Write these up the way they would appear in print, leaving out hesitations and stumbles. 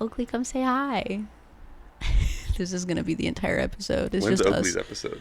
Oakley, come say hi. This is going to be the entire episode. It's When's just Oakley's us. episode?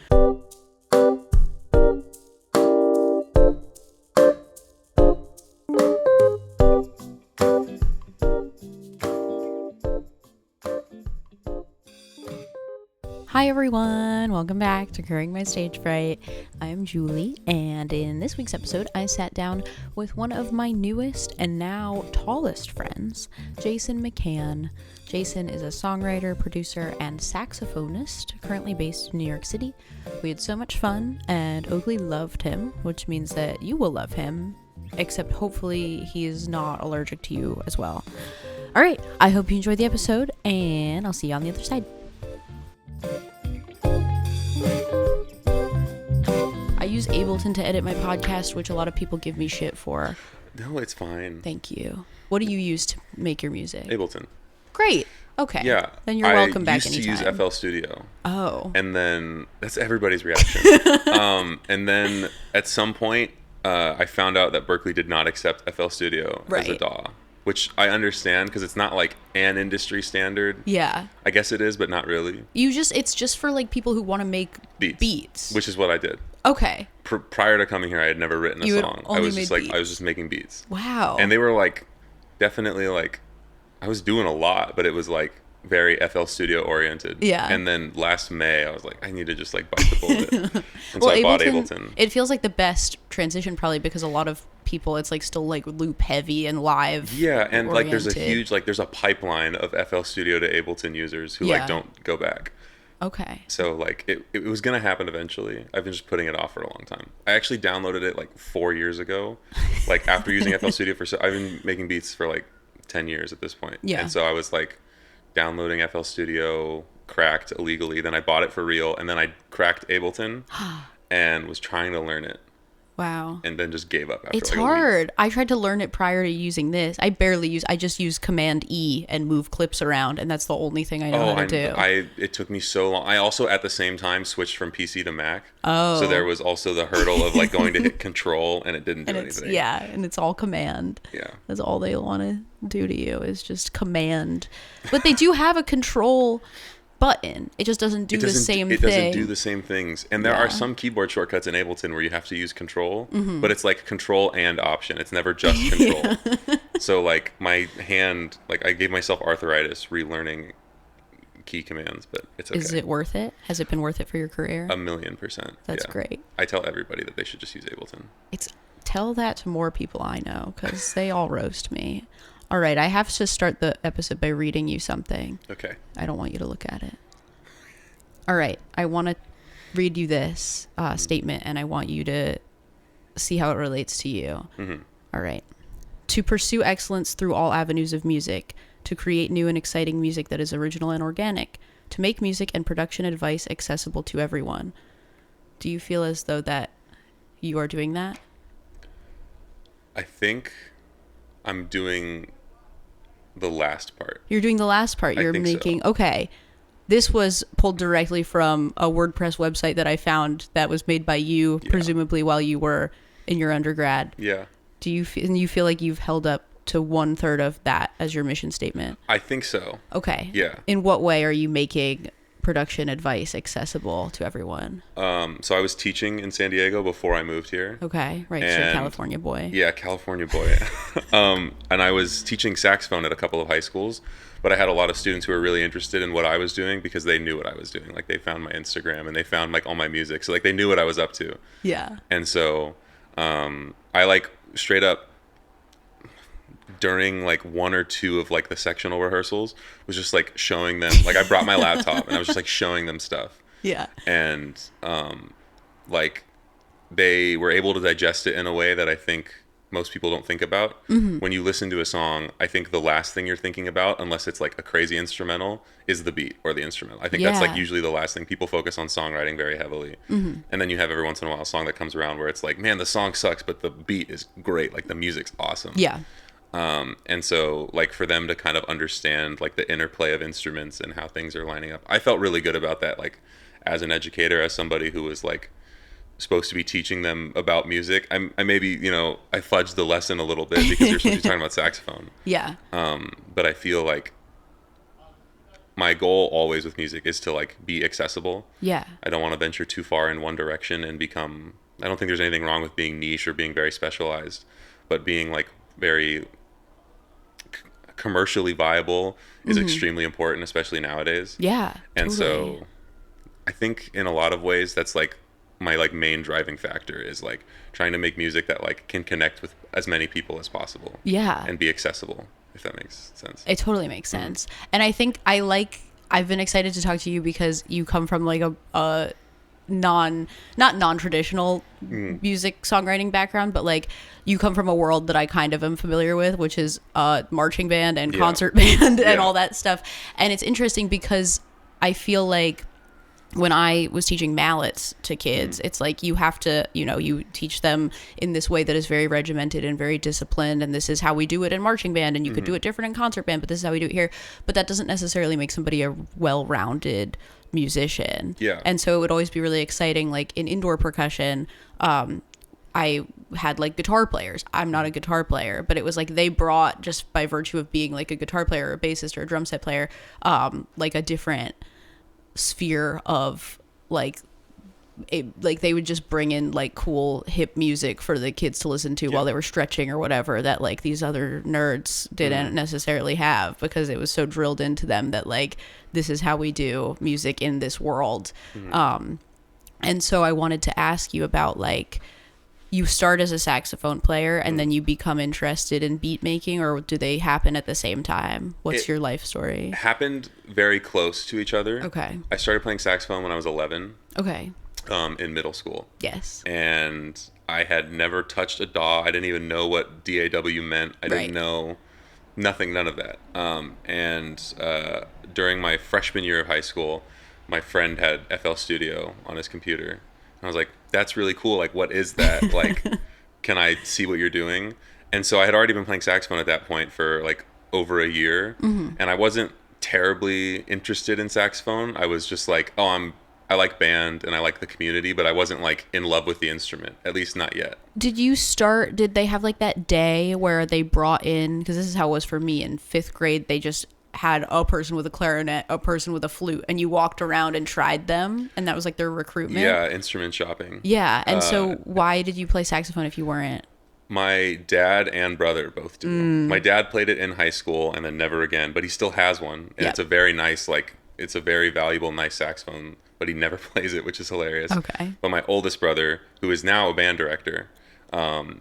Hi everyone, welcome back to Curing My Stage Fright. I'm Julie, and in this week's episode, I sat down with one of my newest and now tallest friends, Jason McCann. Jason is a songwriter, producer, and saxophonist, currently based in New York City. We had so much fun, and Oakley loved him, which means that you will love him, except hopefully he is not allergic to you as well. All right, I hope you enjoyed the episode, and I'll see you on the other side. I use Ableton to edit my podcast, which a lot of people give me shit for. No, it's fine. Thank you. What do you use to make your music? Ableton. Great. Okay. Yeah. Then you're welcome back anytime. I used to use FL Studio. Oh. And then, that's everybody's reaction. And then at some point, I found out that Berklee did not accept FL Studio as a DAW. Which I understand because it's not like an industry standard. Yeah. I guess it is, but not really. It's just for like people who want to make beats. Which is what I did. Okay. Prior to coming here, I had never written a song. I was just making beats. Wow. And they were like, definitely like, I was doing a lot, but it was like very FL Studio oriented. Yeah. And then last May, I was like, I need to just like bite the bullet. And so I bought Ableton. It feels like the best transition probably because a lot of people, it's like still like loop heavy and live. Yeah, and oriented. like there's a pipeline of FL Studio to Ableton users who like don't go back. Okay. So like it was gonna happen eventually. I've been just putting it off for a long time. I actually downloaded it like 4 years ago. Like after using FL Studio I've been making beats for like 10 years at this point. Yeah. And so I was like downloading FL Studio, cracked illegally. Then I bought it for real, and then I cracked Ableton and was trying to learn it. Wow. And then just gave up after It's like hard. I tried to learn it prior to using this. I just use Command E and move clips around, and that's the only thing I know how to do. It took me so long. I also at the same time switched from PC to Mac. Oh. So there was also the hurdle of like going to hit Control, and it didn't do anything. Yeah, and it's all Command. Yeah. That's all they want to do to you is just Command. But they do have a Control button. It just doesn't do the same thing. It doesn't do the same things. And there are some keyboard shortcuts in Ableton where you have to use Control, but it's like Control and Option. It's never just Control. So like my hand, like I gave myself arthritis relearning key commands, but it's okay. Is it worth it? Has it been worth it for your career? 1,000,000%. That's great. I tell everybody that they should just use Ableton. Tell that to more people I know because they all roast me. All right, I have to start the episode by reading you something. Okay. I don't want you to look at it. All right, I want to read you this statement, and I want you to see how it relates to you. Mm-hmm. All right. To pursue excellence through all avenues of music, to create new and exciting music that is original and organic, to make music and production advice accessible to everyone. Do you feel as though that you are doing that? I think I'm doing the last part. You're doing the last part. You're making so. Okay. This was pulled directly from a WordPress website that I found that was made by you, presumably while you were in your undergrad. Yeah. Do you feel like you've held up to 1/3 of that as your mission statement? I think so. Okay. Yeah. In what way are you making production advice accessible to everyone? So I was teaching in San Diego before I moved here. Okay, right. So you're a California boy. Yeah, California boy. And I was teaching saxophone at a couple of high schools, but I had a lot of students who were really interested in what I was doing because they knew what I was doing. Like they found my Instagram and they found like all my music. So like they knew what I was up to. Yeah. And so I like straight up during like 1 or 2 of like the sectional rehearsals was just like showing them, like I brought my laptop and I was just like showing them stuff. Yeah. And like they were able to digest it in a way that I think most people don't think about. Mm-hmm. When you listen to a song, I think the last thing you're thinking about, unless it's like a crazy instrumental, is the beat or the instrumental. I think that's like usually the last thing. People focus on songwriting very heavily. Mm-hmm. And then you have every once in a while a song that comes around where it's like, man, the song sucks, but the beat is great. Like the music's awesome. Yeah. And so like for them to kind of understand like the interplay of instruments and how things are lining up, I felt really good about that. Like as an educator, as somebody who was like supposed to be teaching them about music, I maybe, I fudged the lesson a little bit because you're supposed to be talking about saxophone. Yeah. But I feel like my goal always with music is to like be accessible. Yeah. I don't want to venture too far in one direction and become, I don't think there's anything wrong with being niche or being very specialized, but being like very commercially viable is extremely important, especially nowadays. Yeah. And totally. so I think in a lot of ways that's like my like main driving factor is like trying to make music that like can connect with as many people as possible. Yeah. And be accessible, if that makes sense. It totally makes sense. And I think I've been excited to talk to you because you come from like a not non-traditional music songwriting background, but like you come from a world that I kind of am familiar with, which is marching band and concert band and all that stuff. And it's interesting because I feel like when I was teaching mallets to kids, it's like you have to, you teach them in this way that is very regimented and very disciplined, and this is how we do it in marching band, and you could do it different in concert band, but this is how we do it here. But that doesn't necessarily make somebody a well-rounded musician. Yeah. And so it would always be really exciting, like in indoor percussion, I had like guitar players. I'm not a guitar player, but it was like they brought, just by virtue of being like a guitar player or a bassist or a drum set player, like a different sphere of like they would just bring in like cool hip music for the kids to listen to while they were stretching or whatever, that like these other nerds didn't necessarily have, because it was so drilled into them that like this is how we do music in this world. And so I wanted to ask you about, like, you start as a saxophone player and then you become interested in beat making, or do they happen at the same time? What's your life story? Happened very close to each other. Okay. I started playing saxophone when I was 11. Okay. In middle school. Yes. And I had never touched a DAW. I didn't even know what DAW meant. I didn't know nothing, none of that. During my freshman year of high school, my friend had FL Studio on his computer. And I was like, that's really cool. Like, what is that? Like, can I see what you're doing? And so I had already been playing saxophone at that point for like over a year. And I wasn't terribly interested in saxophone. I was just like, I like band and I like the community, but I wasn't like in love with the instrument, at least not yet. Did they have like that day where they brought in, because this is how it was for me in 5th grade, they just had a person with a clarinet, a person with a flute, and you walked around and tried them, and that was like their recruitment? Yeah, instrument shopping. Yeah, and so why did you play saxophone if you weren't? My dad and brother both do. My dad played it in high school and then never again, but he still has one, and it's a very nice, like, it's a very valuable, nice saxophone, but he never plays it, which is hilarious. Okay. But my oldest brother, who is now a band director,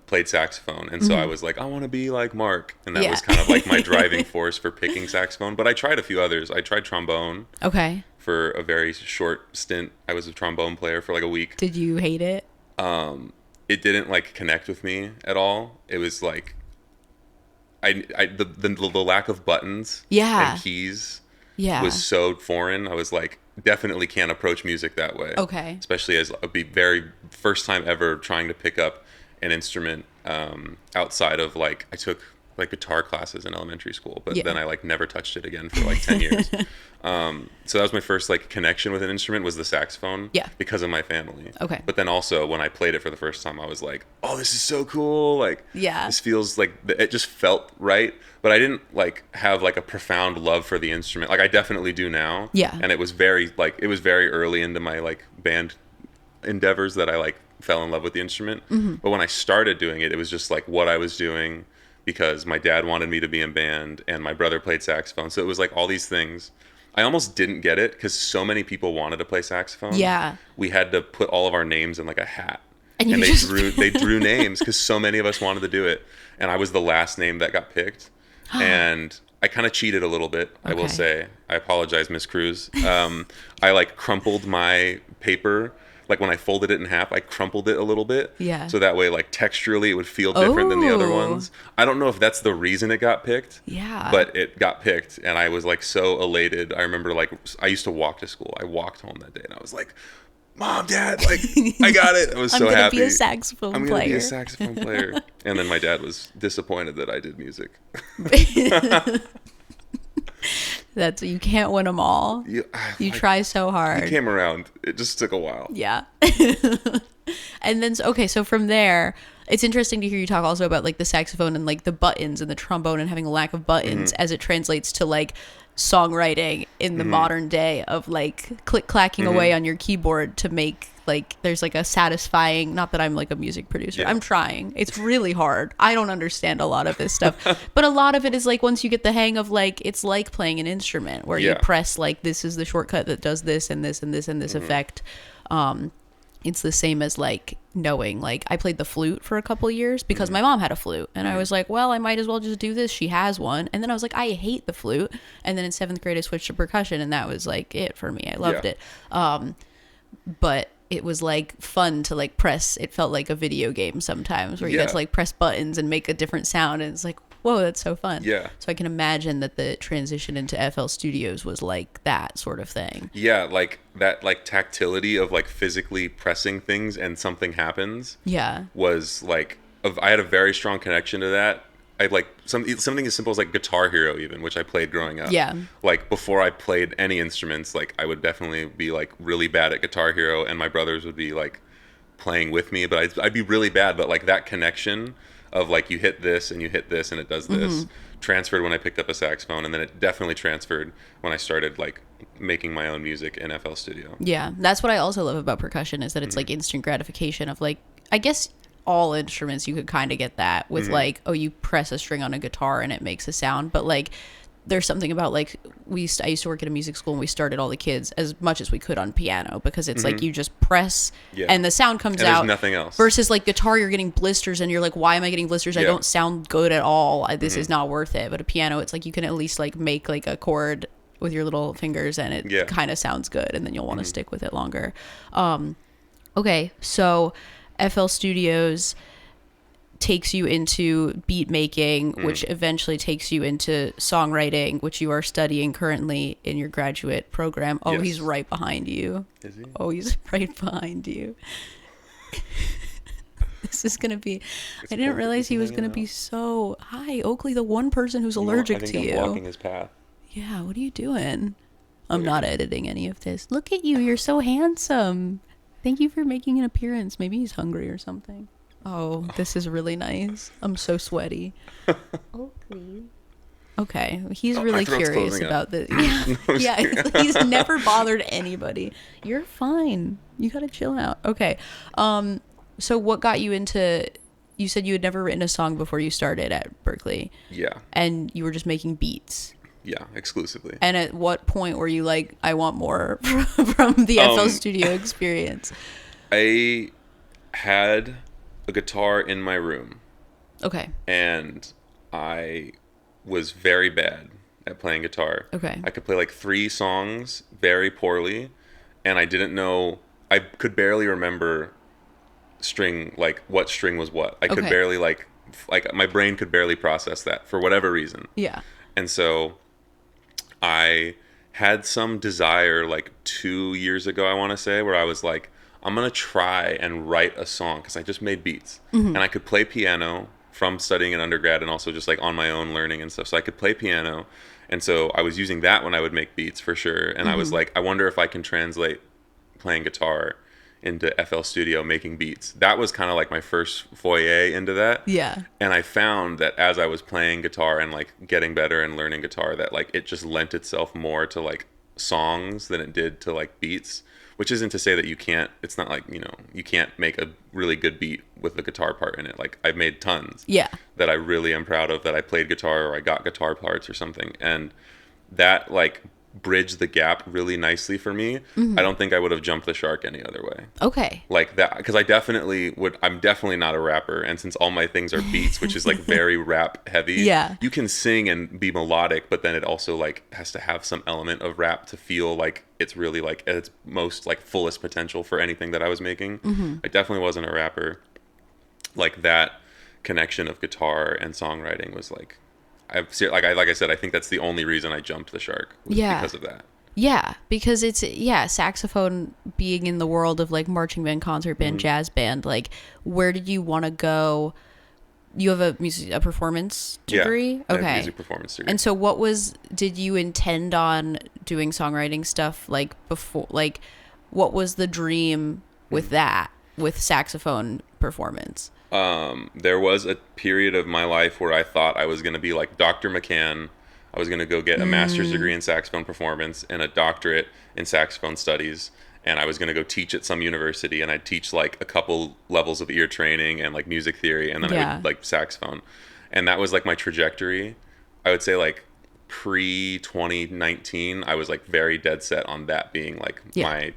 played saxophone, and so I was like, I want to be like Mark, and that was kind of like my driving force for picking saxophone. But I tried a few others. I tried trombone. Okay. For a very short stint. I was a trombone player for like a week. Did you hate it? It didn't like connect with me at all. It was like the lack of buttons and keys was so foreign. I was like, definitely can't approach music that way. Okay. Especially as a very first time ever trying to pick up an instrument outside of like, I took like guitar classes in elementary school, but then I like never touched it again for like 10 years. So that was my first like connection with an instrument, was the saxophone. Because of my family. Okay. But then also when I played it for the first time, I was like, oh, this is so cool. Like, this feels like, it just felt right. But I didn't like have like a profound love for the instrument. Like I definitely do now. Yeah. And it was very early into my like band endeavors that I like fell in love with the instrument. But when I started doing it, it was just like what I was doing because my dad wanted me to be in band and my brother played saxophone. So it was like all these things. I almost didn't get it because so many people wanted to play saxophone. Yeah. We had to put all of our names in like a hat. And they drew names because so many of us wanted to do it. And I was the last name that got picked. And I kind of cheated a little bit, I will say. I apologize, Miss Cruz. I like crumpled my paper. Like when I folded it in half, I crumpled it a little bit. Yeah. So that way, like texturally, it would feel different than the other ones. I don't know if that's the reason it got picked. Yeah. But it got picked, and I was like so elated. I remember like I used to walk to school. I walked home that day, and I was like, Mom, Dad, like I got it. I was so happy. I'm gonna be a saxophone player. And then my dad was disappointed that I did music. You can't win them all. You try so hard. He came around. It just took a while. Yeah. And then, so from there, it's interesting to hear you talk also about like the saxophone and like the buttons and the trombone and having a lack of buttons as it translates to like songwriting in the modern day of like click clacking away on your keyboard to make like there's like a satisfying, not that I'm like a music producer, I'm trying, it's really hard, I don't understand a lot of this stuff, but a lot of it is like once you get the hang of like it's like playing an instrument where you press like this is the shortcut that does this and this and this and this effect. It's the same as like knowing, like I played the flute for a couple years because my mom had a flute and I was like, well, I might as well just do this, she has one. And then I was like, I hate the flute. And then in 7th grade I switched to percussion and that was like it for me. I loved it. But it was like fun to like press, it felt like a video game sometimes where you get to like press buttons and make a different sound, and it's like, whoa, that's so fun. So I can imagine that the transition into FL Studios was like that sort of thing. Like that like tactility of like physically pressing things and something happens. Was like I had a very strong connection to that. I like something as simple as like Guitar Hero even, which I played growing up. Like before I played any instruments, like I would definitely be like really bad at Guitar Hero and my brothers would be like playing with me, but I'd be really bad. But like that connection of like you hit this and it does this transferred when I picked up a saxophone, and then it definitely transferred when I started like making my own music in FL Studio. That's what I also love about percussion is that it's like instant gratification of like, I guess all instruments you could kind of get that with like, oh, you press a string on a guitar and it makes a sound, but like there's something about like I used to work at a music school and we started all the kids as much as we could on piano because it's like you just press and the sound comes out. There's nothing else. Versus like guitar, you're getting blisters and you're like, why am I getting blisters? I don't sound good at all. This is not worth it. But a piano, it's like you can at least like make like a chord with your little fingers and it kind of sounds good, and then you'll want to stick with it longer. Okay, so FL Studios takes you into beat making, which eventually takes you into songwriting, which you are studying currently in your graduate program. Oh, he's right behind you. Is he? Oh, he's right behind you. This is going to be... I didn't realize he was going to be so... Hi, Oakley, the one person who's allergic to you. I'm blocking his path. Yeah, what are you doing? I'm not editing any of this. Look at you. You're so handsome. Thank you for making an appearance. Maybe he's hungry or something. Oh, this is really nice. I'm so sweaty. Oakley. Okay, he's really curious about this. Yeah, he's never bothered anybody. You're fine. You gotta chill out. Okay. So what got you into... You said you had never written a song before you started at Berkeley. Yeah. And you were just making beats. Yeah, exclusively. And at what point were you like, I want more from the FL Studio experience? I had a guitar in my room. Okay. And I was very bad at playing guitar. Okay. I could play like 3 songs very poorly, and I didn't know... I could barely remember string, like what string was what. I could barely like my brain could barely process that for whatever reason. Yeah. And so I had some desire like 2 years ago, I want to say, where I was like, I'm going to try and write a song, because I just made beats. And I could play piano from studying in undergrad and also just like on my own learning and stuff. So I could play piano. And so I was using that when I would make beats for sure. And I was like, I wonder if I can translate playing guitar into FL Studio making beats. That was kind of like my first foyer into that. Yeah. And I found that as I was playing guitar and like getting better and learning guitar, that like it just lent itself more to like songs than it did to like beats, which isn't to say that you can't, it's not like, you know, you can't make a really good beat with the guitar part in it. Like I've made tons that I really am proud of, that I played guitar or I got guitar parts or something. And that like bridged the gap really nicely for me. I don't think I would have jumped the shark any other way. Okay. Like that, because I definitely would, I'm definitely not a rapper. And since all my things are beats, which is like very rap heavy, you can sing and be melodic, but then it also like has to have some element of rap to feel like it's really like at its most like fullest potential for anything that I was making. I definitely wasn't a rapper. Like that connection of guitar and songwriting was like, like I said, I think that's the only reason I jumped the shark. Because of that. Yeah, because it's saxophone being in the world of like marching band, concert band, jazz band. Like, where did you want to go? You have a performance degree? Yeah, okay. Music performance degree. And so did you intend on doing songwriting stuff like before? Like, what was the dream with that, with saxophone performance? There was a period of my life where I thought I was going to be like Dr. McCann, I was going to go get a master's degree in saxophone performance and a doctorate in saxophone studies. And I was going to go teach at some university, and I'd teach like a couple levels of ear training and like music theory, and then I would like saxophone. And that was like my trajectory. I would say like pre 2019, I was like very dead set on that being like my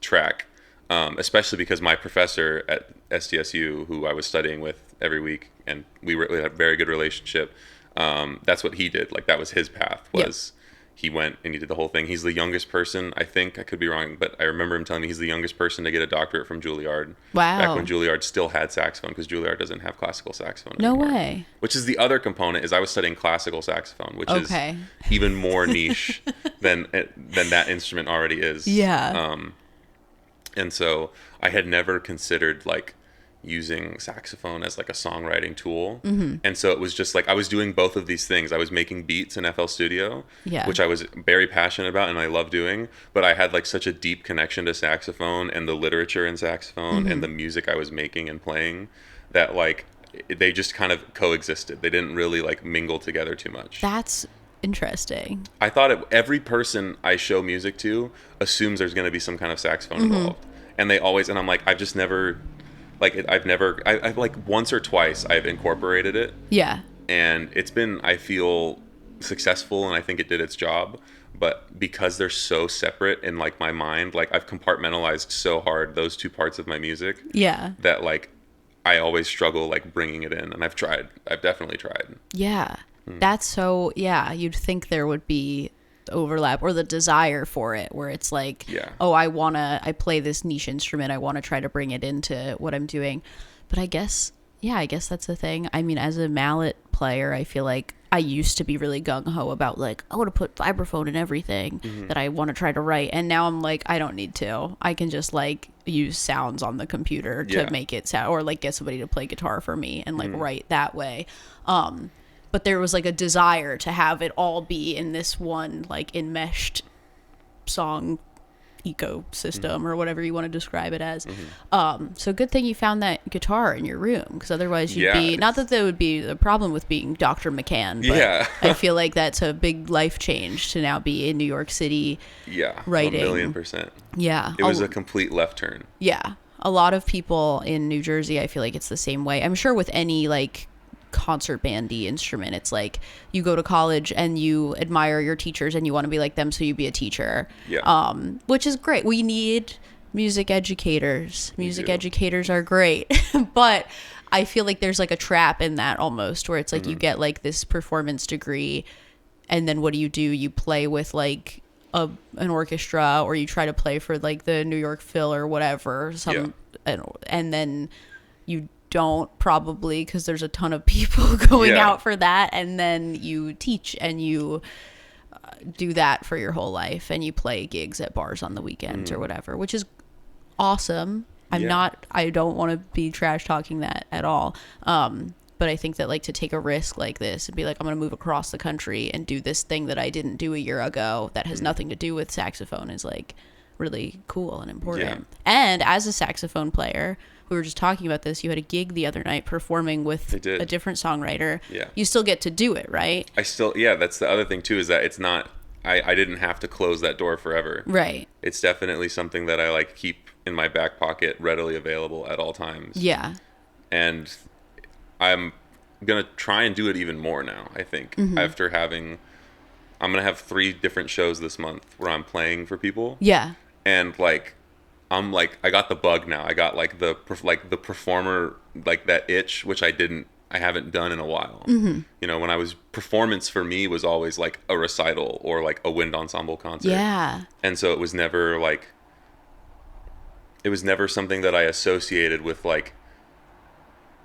track. Especially because my professor at SDSU, who I was studying with every week, and we had a very good relationship. That's what he did. Like that was his path. He went and he did the whole thing. He's the youngest person, I think. I could be wrong, but I remember him telling me he's the youngest person to get a doctorate from Juilliard. Wow. Back when Juilliard still had saxophone, because Juilliard doesn't have classical saxophone anymore. No way. Which is the other component, is I was studying classical saxophone, which is even more niche than that instrument already is. Yeah. And so I had never considered like using saxophone as like a songwriting tool. And so it was just like I was doing both of these things. I was making beats in FL Studio, which I was very passionate about and I love doing, but I had like such a deep connection to saxophone and the literature in saxophone and the music I was making and playing that like they just kind of coexisted. They didn't really like mingle together too much. That's interesting. I thought every person I show music to assumes there's going to be some kind of saxophone involved. And they always, and I'm like, I've like once or twice I've incorporated it. Yeah. And it's been, I feel, successful, and I think it did its job. But because they're so separate in like my mind, like I've compartmentalized so hard those two parts of my music. Yeah. That like I always struggle like bringing it in, and I've definitely tried. Yeah. That's so, you'd think there would be overlap or the desire for it, where it's like, I play this niche instrument, I want to try to bring it into what I'm doing. But I guess that's the thing. I mean, as a mallet player, I feel like I used to be really gung-ho about like, I want to put vibraphone in everything that I want to try to write, and now I'm like, I don't need to. I can just like use sounds on the computer to make it sound, or like get somebody to play guitar for me and like write that way. But there was like a desire to have it all be in this one like enmeshed song ecosystem or whatever you want to describe it as. So good thing you found that guitar in your room, because otherwise you'd be, not that there would be the problem with being Dr. McCann, but I feel like that's a big life change to now be in New York City writing. 1,000,000%. Yeah. It was a complete left turn. Yeah. A lot of people in New Jersey, I feel like it's the same way. I'm sure with any like concert bandy instrument, it's like you go to college and you admire your teachers and you want to be like them, so you be a teacher, which is great. We need music educators. Educators are great. But I feel like there's like a trap in that almost, where it's like you get like this performance degree, and then what do? You play with like an orchestra, or you try to play for like the New York Phil or whatever, and then you don't, probably, because there's a ton of people going out for that, and then you teach and you do that for your whole life, and you play gigs at bars on the weekends or whatever, which is awesome. I don't want to be trash talking that at all, but I think that like to take a risk like this and be like, I'm gonna move across the country and do this thing that I didn't do a year ago that has nothing to do with saxophone is like really cool and important. And as a saxophone player, we were just talking about this, you had a gig the other night performing with a different songwriter. You still get to do it, right? That's the other thing too, is that it's not, I didn't have to close that door forever. Right. It's definitely something that I like keep in my back pocket, readily available at all times. Yeah. And I'm gonna try and do it even more now, I think. After I'm gonna have 3 different shows this month where I'm playing for people. Yeah. And like, I'm like, I got the bug now. I got like the performer, like that itch, which I haven't done in a while. You know, when I was, performance for me was always like a recital or like a wind ensemble concert. Yeah. And so it was never something that I associated with like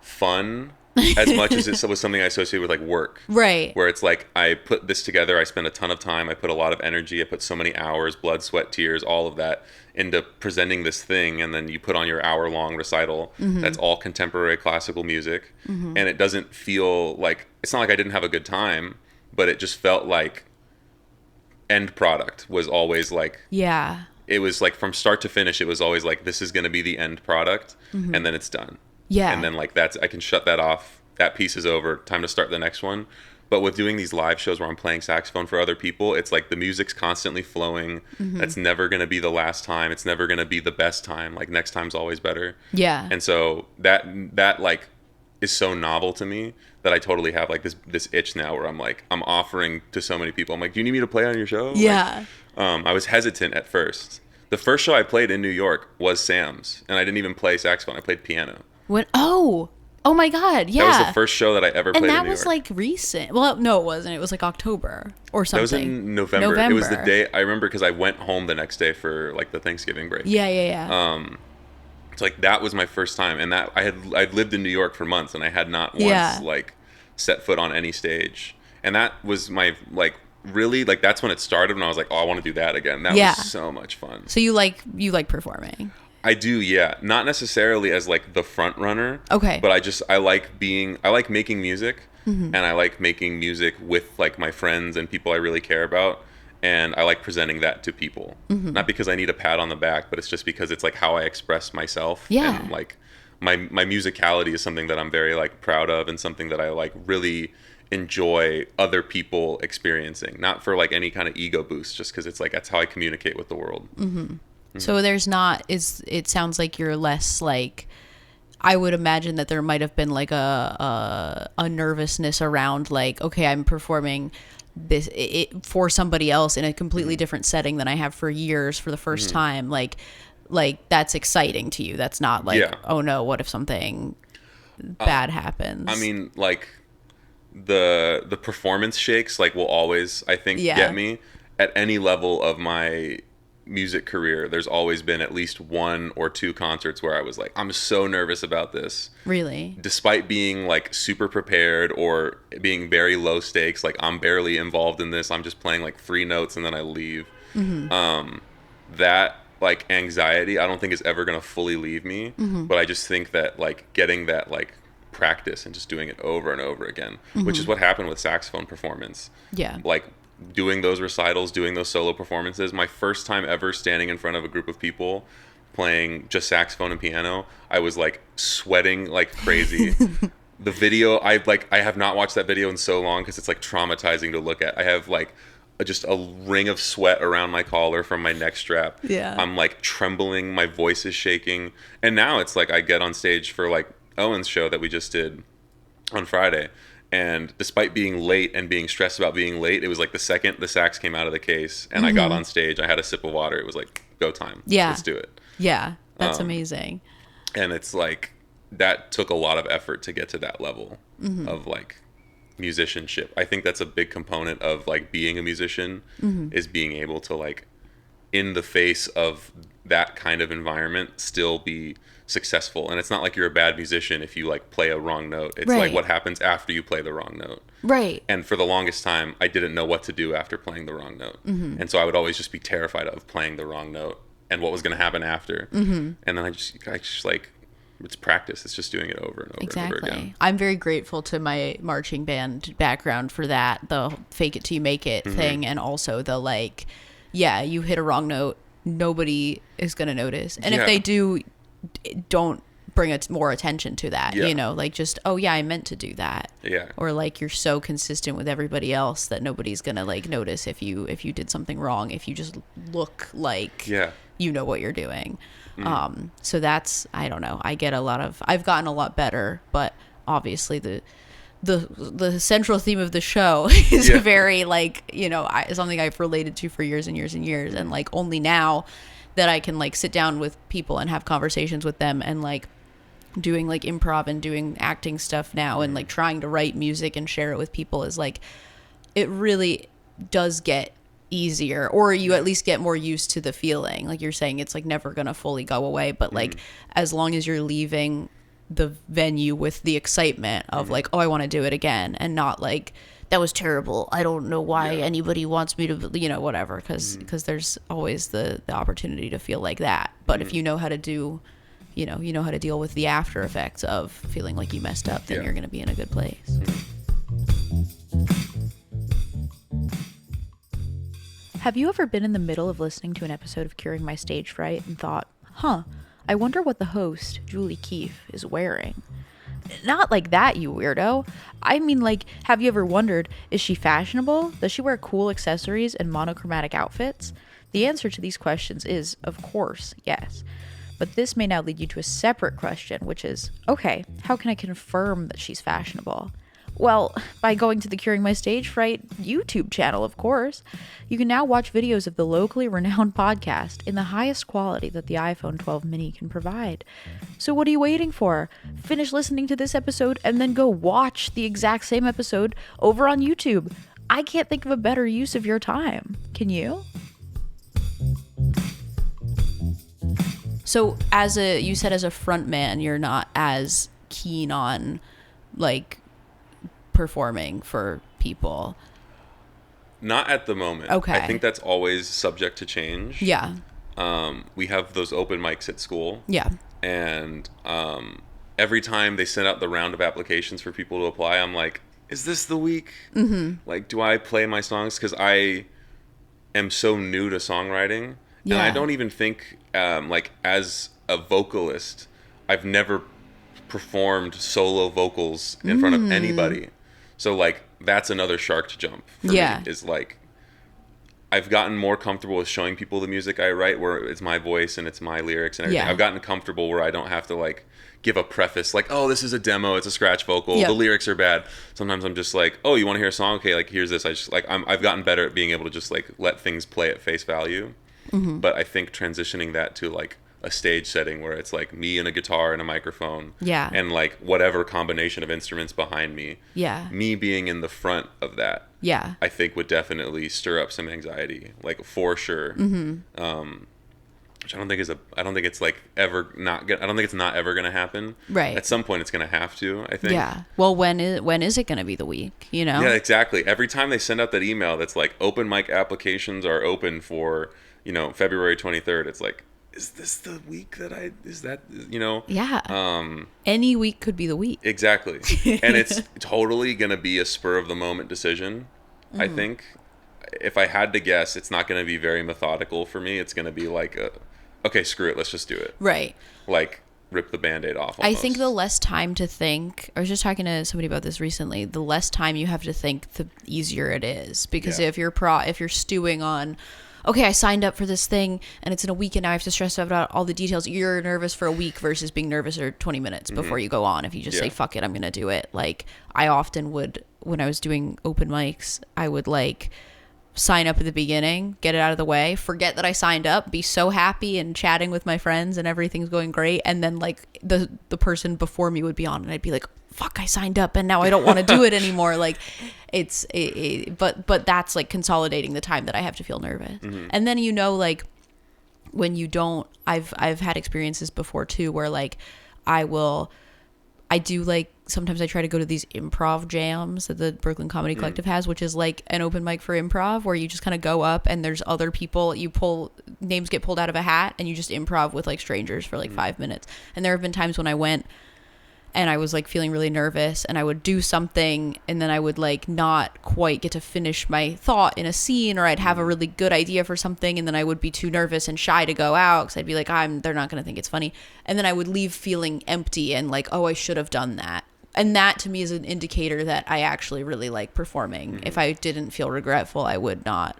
fun as much as it was something I associated with like work. Right. Where it's like, I put this together, I spent a ton of time, I put a lot of energy, I put so many hours, blood, sweat, tears, all of that into presenting this thing, and then you put on your hour-long recital that's all contemporary classical music, and it doesn't feel like, it's not like I didn't have a good time, but it just felt like end product was always like, it was like from start to finish, it was always like, this is going to be the end product, and then it's done. And then like I can shut that off, that piece is over, time to start the next one. But with doing these live shows where I'm playing saxophone for other people, it's like the music's constantly flowing. That's never going to be the last time. It's never going to be the best time. Like next time's always better. Yeah. And so that like is so novel to me that I totally have like this itch now where I'm like, I'm offering to so many people. I'm like, do you need me to play on your show? Yeah. Like, I was hesitant at first. The first show I played in New York was Sam's, and I didn't even play saxophone. I played piano. Oh my God, yeah. That was the first show that I ever played in New York. And that was like recent. Well, no, it wasn't. It was like October or something. That was in November. It was the day, I remember because I went home the next day for like the Thanksgiving break. Yeah. It's like that was my first time, and that I'd lived in New York for months, and I had not once like set foot on any stage. And that was my like really like that's when it started, and I was like, oh, I want to do that again. That was so much fun. So you like performing? I do, yeah. Not necessarily as like the front runner. Okay. But I like making music, and I like making music with like my friends and people I really care about, and I like presenting that to people. Not because I need a pat on the back, but it's just because it's like how I express myself. Yeah. And like my musicality is something that I'm very like proud of, and something that I like really enjoy other people experiencing. Not for like any kind of ego boost, just because it's like that's how I communicate with the world. So there's not, it sounds like you're less like, I would imagine that there might have been like a nervousness around like, okay, I'm performing this for somebody else in a completely different setting than I have for years for the first time. Like that's exciting to you. That's not like, oh no, what if something bad happens? I mean, like the performance shakes like will always, I think, get me at any level of my music career. There's always been at least 1 or 2 concerts where I was like, I'm so nervous about this. Really? Despite being like super prepared or being very low stakes, like I'm barely involved in this. I'm just playing like 3 notes and then I leave. That like anxiety, I don't think is ever going to fully leave me. But I just think that like getting that like practice and just doing it over and over again, which is what happened with saxophone performance. Yeah. Like doing those recitals, doing those solo performances, my first time ever standing in front of a group of people playing just saxophone and piano, I was like sweating like crazy. The video, I have not watched that video in so long because it's like traumatizing to look at. I have like just a ring of sweat around my collar from my neck strap. Yeah. I'm like trembling, my voice is shaking. And now it's like I get on stage for like Owen's show that we just did on Friday. And despite being late and being stressed about being late, it was like the second the sax came out of the case and I got on stage, I had a sip of water. It was like, go time. Yeah. Let's do it. Yeah. That's amazing. And it's like, that took a lot of effort to get to that level of like musicianship. I think that's a big component of like being a musician is being able to like, in the face of that kind of environment, still be successful. And it's not like you're a bad musician if you like play a wrong note. It's like what happens after you play the wrong note. Right. And for the longest time, I didn't know what to do after playing the wrong note. And so I would always just be terrified of playing the wrong note and what was going to happen after. And then I just like, it's practice. It's just doing it over and over and over again. I'm very grateful to my marching band background for that, the fake it till you make it thing. And also the like, yeah, you hit a wrong note, nobody is going to notice. And if they do, don't bring more attention to that, you know, like just, oh yeah, I meant to do that. Yeah. Or like you're so consistent with everybody else that nobody's going to like notice if you did something wrong, if you just look like you know what you're doing. So that's, I don't know, I've gotten a lot better, but obviously the central theme of the show is very like, you know, something I've related to for years and years and years. And like only now that I can like sit down with people and have conversations with them and like doing like improv and doing acting stuff now and like trying to write music and share it with people is like, it really does get easier, or you at least get more used to the feeling. Like you're saying, it's like never gonna fully go away, but like as long as you're leaving the venue with the excitement of like, oh, I want to do it again, and not like, that was terrible, I don't know why anybody wants me to, you know, whatever, because there's always the opportunity to feel like that. But if you know how to do, you know how to deal with the after effects of feeling like you messed up, then you're going to be in a good place. Have you ever been in the middle of listening to an episode of Curing My Stage Fright and thought, I wonder what the host, Julie Keefe, is wearing? Not like that, you weirdo. I mean, like, have you ever wondered, is she fashionable? Does she wear cool accessories and monochromatic outfits? The answer to these questions is, of course, yes. But this may now lead you to a separate question, which is, okay, how can I confirm that she's fashionable? Well, by going to the Curing My Stage Fright YouTube channel, of course. You can now watch videos of the locally renowned podcast in the highest quality that the iPhone 12 mini can provide. So what are you waiting for? Finish listening to this episode and then go watch the exact same episode over on YouTube. I can't think of a better use of your time. Can you? So you said as a front man, you're not as keen on like performing for people. Not at the moment. Okay. I think that's always subject to change. Yeah. We have those open mics at school. Yeah. And every time they send out the round of applications for people to apply, I'm like, is this the week? Mm-hmm. Like, do I play my songs? Because I am so new to songwriting. Yeah. And I don't even think, like, as a vocalist, I've never performed solo vocals in front of anybody. So, like, that's another shark to jump for me, is, like, I've gotten more comfortable with showing people the music I write where it's my voice and it's my lyrics and everything. Yeah. I've gotten comfortable where I don't have to, like, give a preface, like, oh, this is a demo, it's a scratch vocal, the lyrics are bad. Sometimes I'm just like, oh, you want to hear a song? Okay, like, here's this. I've gotten better at being able to just, like, let things play at face value. Mm-hmm. But I think transitioning that to, like, a stage setting where it's like me and a guitar and a microphone, and like whatever combination of instruments behind me, me being in the front of that, I think would definitely stir up some anxiety, like, for sure. Mm-hmm. Which I don't think it's like ever not I don't think it's not ever gonna happen. Right. At some point it's gonna have to, I think. Yeah. Well, when is it gonna be the week, you know? Yeah, exactly. Every time they send out that email that's like open mic applications are open for, you know, February 23rd, it's like, is this the week you know? Yeah. Any week could be the week. Exactly. And it's totally going to be a spur of the moment decision. Mm-hmm. I think if I had to guess, it's not going to be very methodical for me. It's going to be like, okay, screw it. Let's just do it. Right. Like, rip the Band-Aid off. Almost. I think the less time to think, I was just talking to somebody about this recently, the less time you have to think, the easier it is. Because if you're stewing on, okay, I signed up for this thing and it's in a week and now I have to stress about all the details. You're nervous for a week versus being nervous for 20 minutes before you go on. If you just say, fuck it, I'm going to do it. Like, I often would, when I was doing open mics, I would, like, sign up at the beginning, get it out of the way, forget that I signed up, be so happy and chatting with my friends and everything's going great. And then, like, the person before me would be on and I'd be like, fuck, I signed up and now I don't want to do it anymore. Like, but that's like consolidating the time that I have to feel nervous. Mm-hmm. And then, you know, like, when you don't, I've had experiences before too where, like, I do, like, sometimes I try to go to these improv jams that the Brooklyn Comedy Collective has, which is like an open mic for improv where you just kind of go up and there's other people, names get pulled out of a hat and you just improv with, like, strangers for like 5 minutes. And there have been times when I went and I was, like, feeling really nervous and I would do something and then I would, like, not quite get to finish my thought in a scene, or I'd have a really good idea for something and then I would be too nervous and shy to go out because I'd be like, they're not going to think it's funny. And then I would leave feeling empty and like, oh, I should have done that. And that to me is an indicator that I actually really like performing. Mm-hmm. If I didn't feel regretful, I would not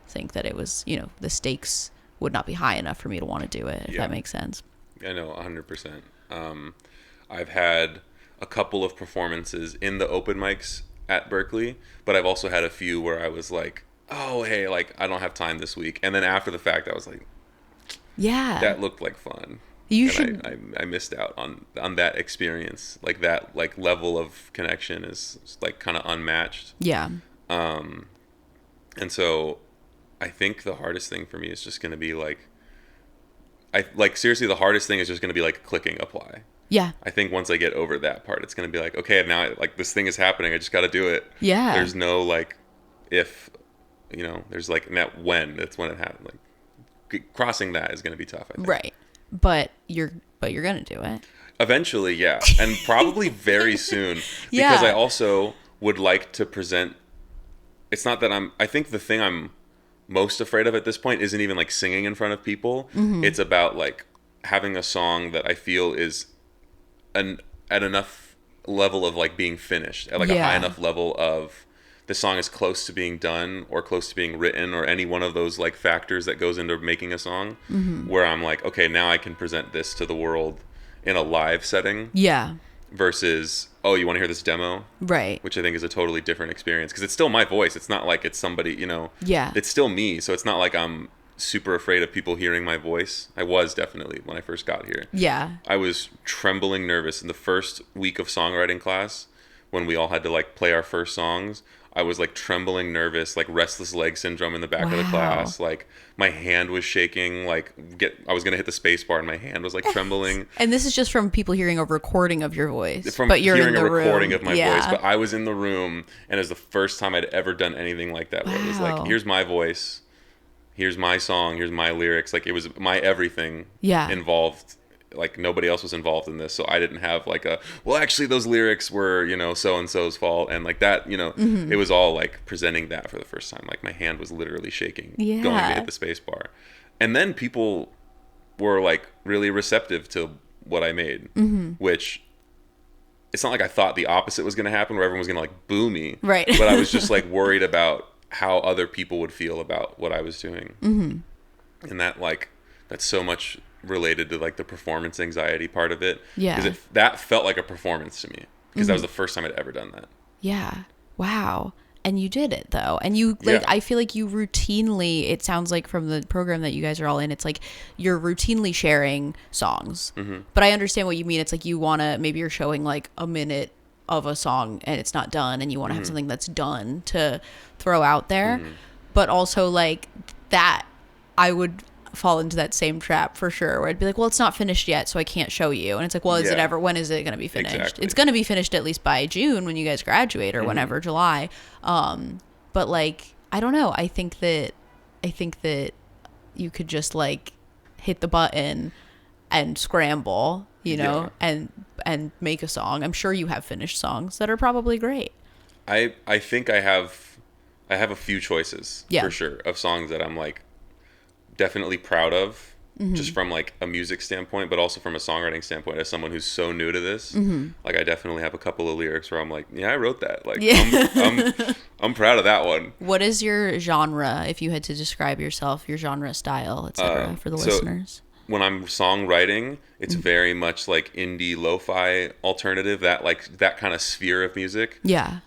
think that it was, you know, the stakes would not be high enough for me to want to do it, if that makes sense. I know, 100%. I've had a couple of performances in the open mics at Berkeley, but I've also had a few where I was like, oh, hey, like, I don't have time this week. And then after the fact, I was like, yeah, that looked like fun. I missed out on that experience. Like, that, like, level of connection is, like, kind of unmatched. Yeah. And so I think the hardest thing for me is just going to be, like, seriously, the hardest thing is just going to be, like, clicking apply. Yeah. I think once I get over that part, it's going to be like, okay, now, like, this thing is happening. I just got to do it. Yeah. There's no, like, if, you know, there's, like, not when. That's when it happens. Like, crossing that is going to be tough, I think. Right. But you're going to do it. Eventually, yeah. And probably very soon. Because I also would like to present. It's not that I think the thing I'm most afraid of at this point isn't even, like, singing in front of people. Mm-hmm. It's about, like, having a song that I feel is at enough level of like being finished, at like a high enough level of the song is close to being done or close to being written, or any one of those like factors that goes into making a song, where I'm like, okay, now I can present this to the world in a live setting. Yeah. Versus, oh, you want to hear this demo? Right. Which I think is a totally different experience, because it's still my voice. It's not like it's somebody, Yeah. It's still me. So it's not like I'm super afraid of people hearing my voice. I was definitely when I first got here. Yeah. I was trembling nervous in the first week of songwriting class when we all had to like play our first songs. I was like trembling nervous, like restless leg syndrome in the back of the class. Like my hand was shaking, I was going to hit the space bar and my hand was like trembling. And this is just from people hearing a recording of your voice. From but you're hearing in the a recording room. of my voice. But I was in the room, and it was the first time I'd ever done anything like that. Where it was like, here's my voice, here's my song, here's my lyrics. Like it was my everything involved. Like nobody else was involved in this, so I didn't have like well actually those lyrics were so and so's fault, and like that it was all like presenting that for the first time. Like my hand was literally shaking going to hit the space bar, and then people were like really receptive to what I made, which it's not like I thought the opposite was going to happen, where everyone was going to like boo me, right? But I was just like worried about how other people would feel about what I was doing, and that's so much related to like the performance anxiety part of it. Yeah. Because that felt like a performance to me, because that was the first time I'd ever done that. Yeah. Wow. And you did it though. And you like, I feel like you routinely, it sounds like from the program that you guys are all in, it's like you're routinely sharing songs. But I understand what you mean. It's like maybe you're showing like a minute of a song and it's not done, and you want to have something that's done to throw out there. But also like that, I would fall into that same trap for sure, where I'd be like, well, it's not finished yet, so I can't show you. And it's like, well, when is it going to be finished? Exactly. It's going to be finished at least by June when you guys graduate, or whenever, July. But like, I don't know. I think that you could just like hit the button and scramble, and make a song. I'm sure you have finished songs that are probably great. I think I have a few choices for sure of songs that I'm like definitely proud of, just from like a music standpoint, but also from a songwriting standpoint. As someone who's so new to this, like I definitely have a couple of lyrics where I'm like, yeah, I wrote that. Like I'm proud of that one. What is your genre, if you had to describe yourself, your genre, style, etc., for the listeners? When I'm songwriting, it's very much like indie lo-fi alternative, that kind of sphere of music. Yeah.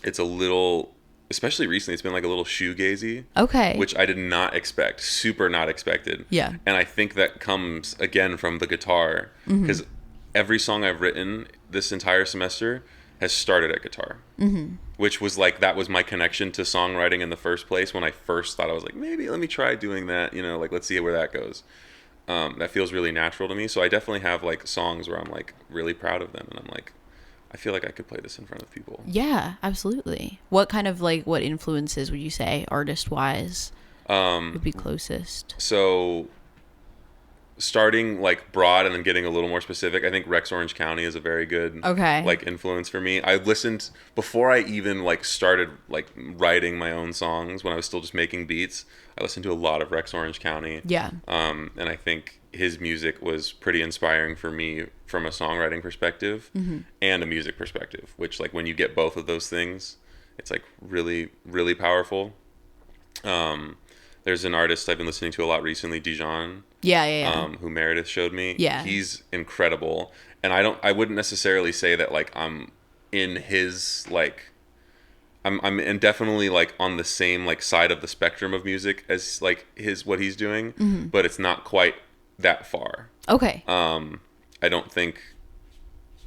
It's a little, especially recently, it's been like a little shoegazy. Okay. Which I did not expect. Super not expected. Yeah. And I think that comes, again, from the guitar. Because every song I've written this entire semester has started at guitar. Which was like, that was my connection to songwriting in the first place. When I first thought, I was like, maybe let me try doing that. Like, let's see where that goes. That feels really natural to me. So I definitely have like songs where I'm like really proud of them. And I'm like, I feel like I could play this in front of people. Yeah, absolutely. What kind of like, what influences would you say, artist wise, would be closest? So starting like broad and then getting a little more specific, I think Rex Orange County is a very good like influence for me. I listened before I even like started like writing my own songs, when I was still just making beats. I listened to a lot of Rex Orange County. Yeah. And I think his music was pretty inspiring for me from a songwriting perspective and a music perspective, which like when you get both of those things, it's like really, really powerful. There's an artist I've been listening to a lot recently, Dijon. Yeah. Who Meredith showed me. Yeah. He's incredible. And I wouldn't necessarily say that like I'm in his like, I'm in definitely like on the same like side of the spectrum of music as like what he's doing, but it's not quite that far. Okay. I don't think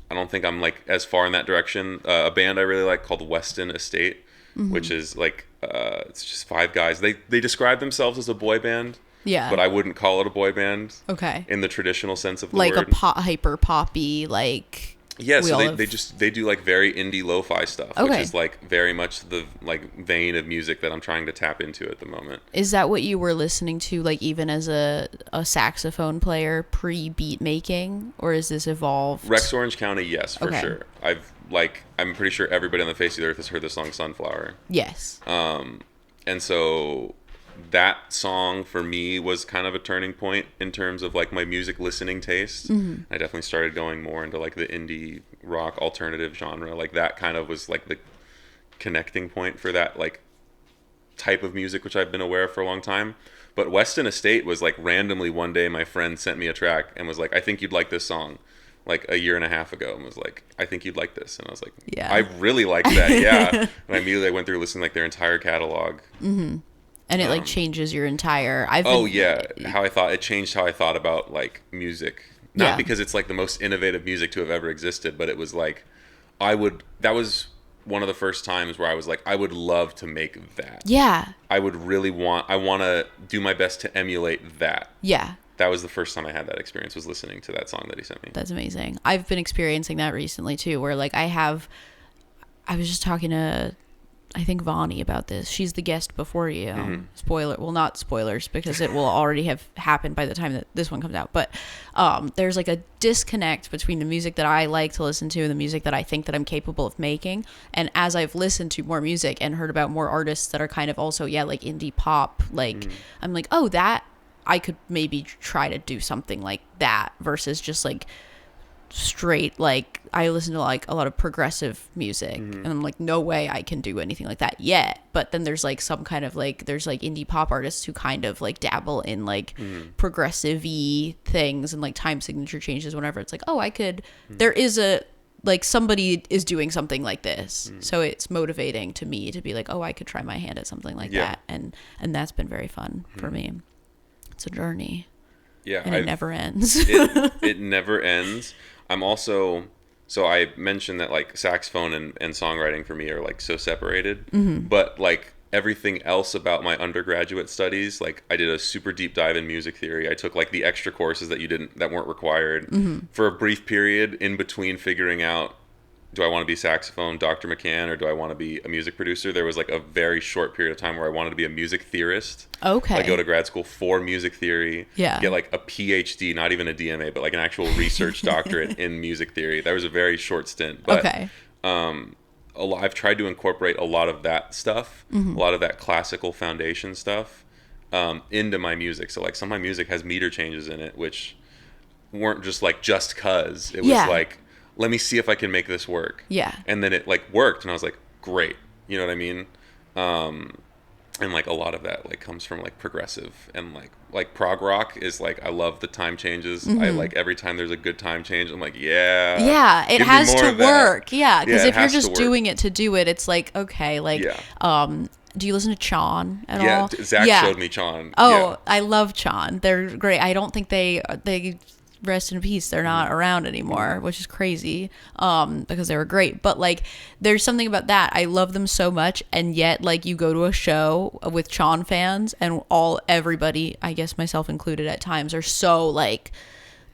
I'm like as far in that direction. A band I really like called Weston Estate, which is like it's just 5 guys. They describe themselves as a boy band. Yeah. But I wouldn't call it a boy band. Okay. In the traditional sense of the like word. Like a hyper poppy like. Yeah, so they do like very indie lo-fi stuff, which is like very much the like vein of music that I'm trying to tap into at the moment. Is that what you were listening to, like even as a saxophone player pre-beat making, or is this evolved? Rex Orange County, yes, for sure. I'm pretty sure everybody on the face of the earth has heard the song Sunflower. Yes. And so that song for me was kind of a turning point in terms of like my music listening taste. I definitely started going more into like the indie rock alternative genre. Like that kind of was like the connecting point for that like type of music, which I've been aware of for a long time. But Weston Estate was like randomly one day my friend sent me a track and was like, I think you'd like this song, like a year and a half ago, and was like, I think you'd like this. And I was like, yeah, I really like that. Yeah. And I immediately went through listening like their entire catalog. Mm-hmm. And it like changes your entire it changed how I thought about like music. Not yeah. because it's like the most innovative music to have ever existed, but it was like that was one of the first times where I was like, I would love to make that. Yeah. I want to do my best to emulate that. Yeah. That was the first time I had that experience, was listening to that song that he sent me. That's amazing. I've been experiencing that recently too, where like I was just talking to, I think, Vani about this. She's the guest before you. Mm-hmm. Not spoilers, because it will already have happened by the time that this one comes out. But there's like a disconnect between the music that I like to listen to and the music that I think that I'm capable of making. And as I've listened to more music and heard about more artists that are kind of also, like indie pop, like I'm like, oh, that I could maybe try to do something like that versus just like straight, like I listen to like a lot of progressive music and I'm like, no way I can do anything like that yet. But then there's like some kind of like, there's like indie pop artists who kind of like dabble in like progressive-y things and like time signature changes, whenever it's like, oh, I could there is a like somebody is doing something like this, so it's motivating to me to be like, oh, I could try my hand at something like that. And that's been very fun for me. It's a journey. Yeah, and it never ends. it never ends. I'm also, so I mentioned that like saxophone and songwriting for me are like so separated, but like everything else about my undergraduate studies, like I did a super deep dive in music theory. I took like the extra courses that weren't required for a brief period in between figuring out, do I want to be saxophone, Dr. McCann, or do I want to be a music producer? There was like a very short period of time where I wanted to be a music theorist. Okay. Like go to grad school for music theory. Yeah. Get like a PhD, not even a DMA, but like an actual research doctorate in music theory. That was a very short stint. But, okay. I've tried to incorporate a lot of that stuff, a lot of that classical foundation stuff, into my music. So like some of my music has meter changes in it, which weren't just like just cause. It was like, let me see if I can make this work. Yeah. And then it like worked, and I was like, great. You know what I mean? And like a lot of that like comes from like progressive and like prog rock is like, I love the time changes. I like every time there's a good time change, I'm like, yeah, it has to work. Yeah, because if you're just doing it to do it, it's like, okay, like do you listen to Chon at all? Yeah, Zach showed me Chon. Oh, yeah. I love Chon. They're great. I don't think they rest in peace, they're not around anymore, which is crazy, because they were great. But like there's something about that, I love them so much, and yet like you go to a show with Chon fans and everybody, I guess myself included at times, are so like,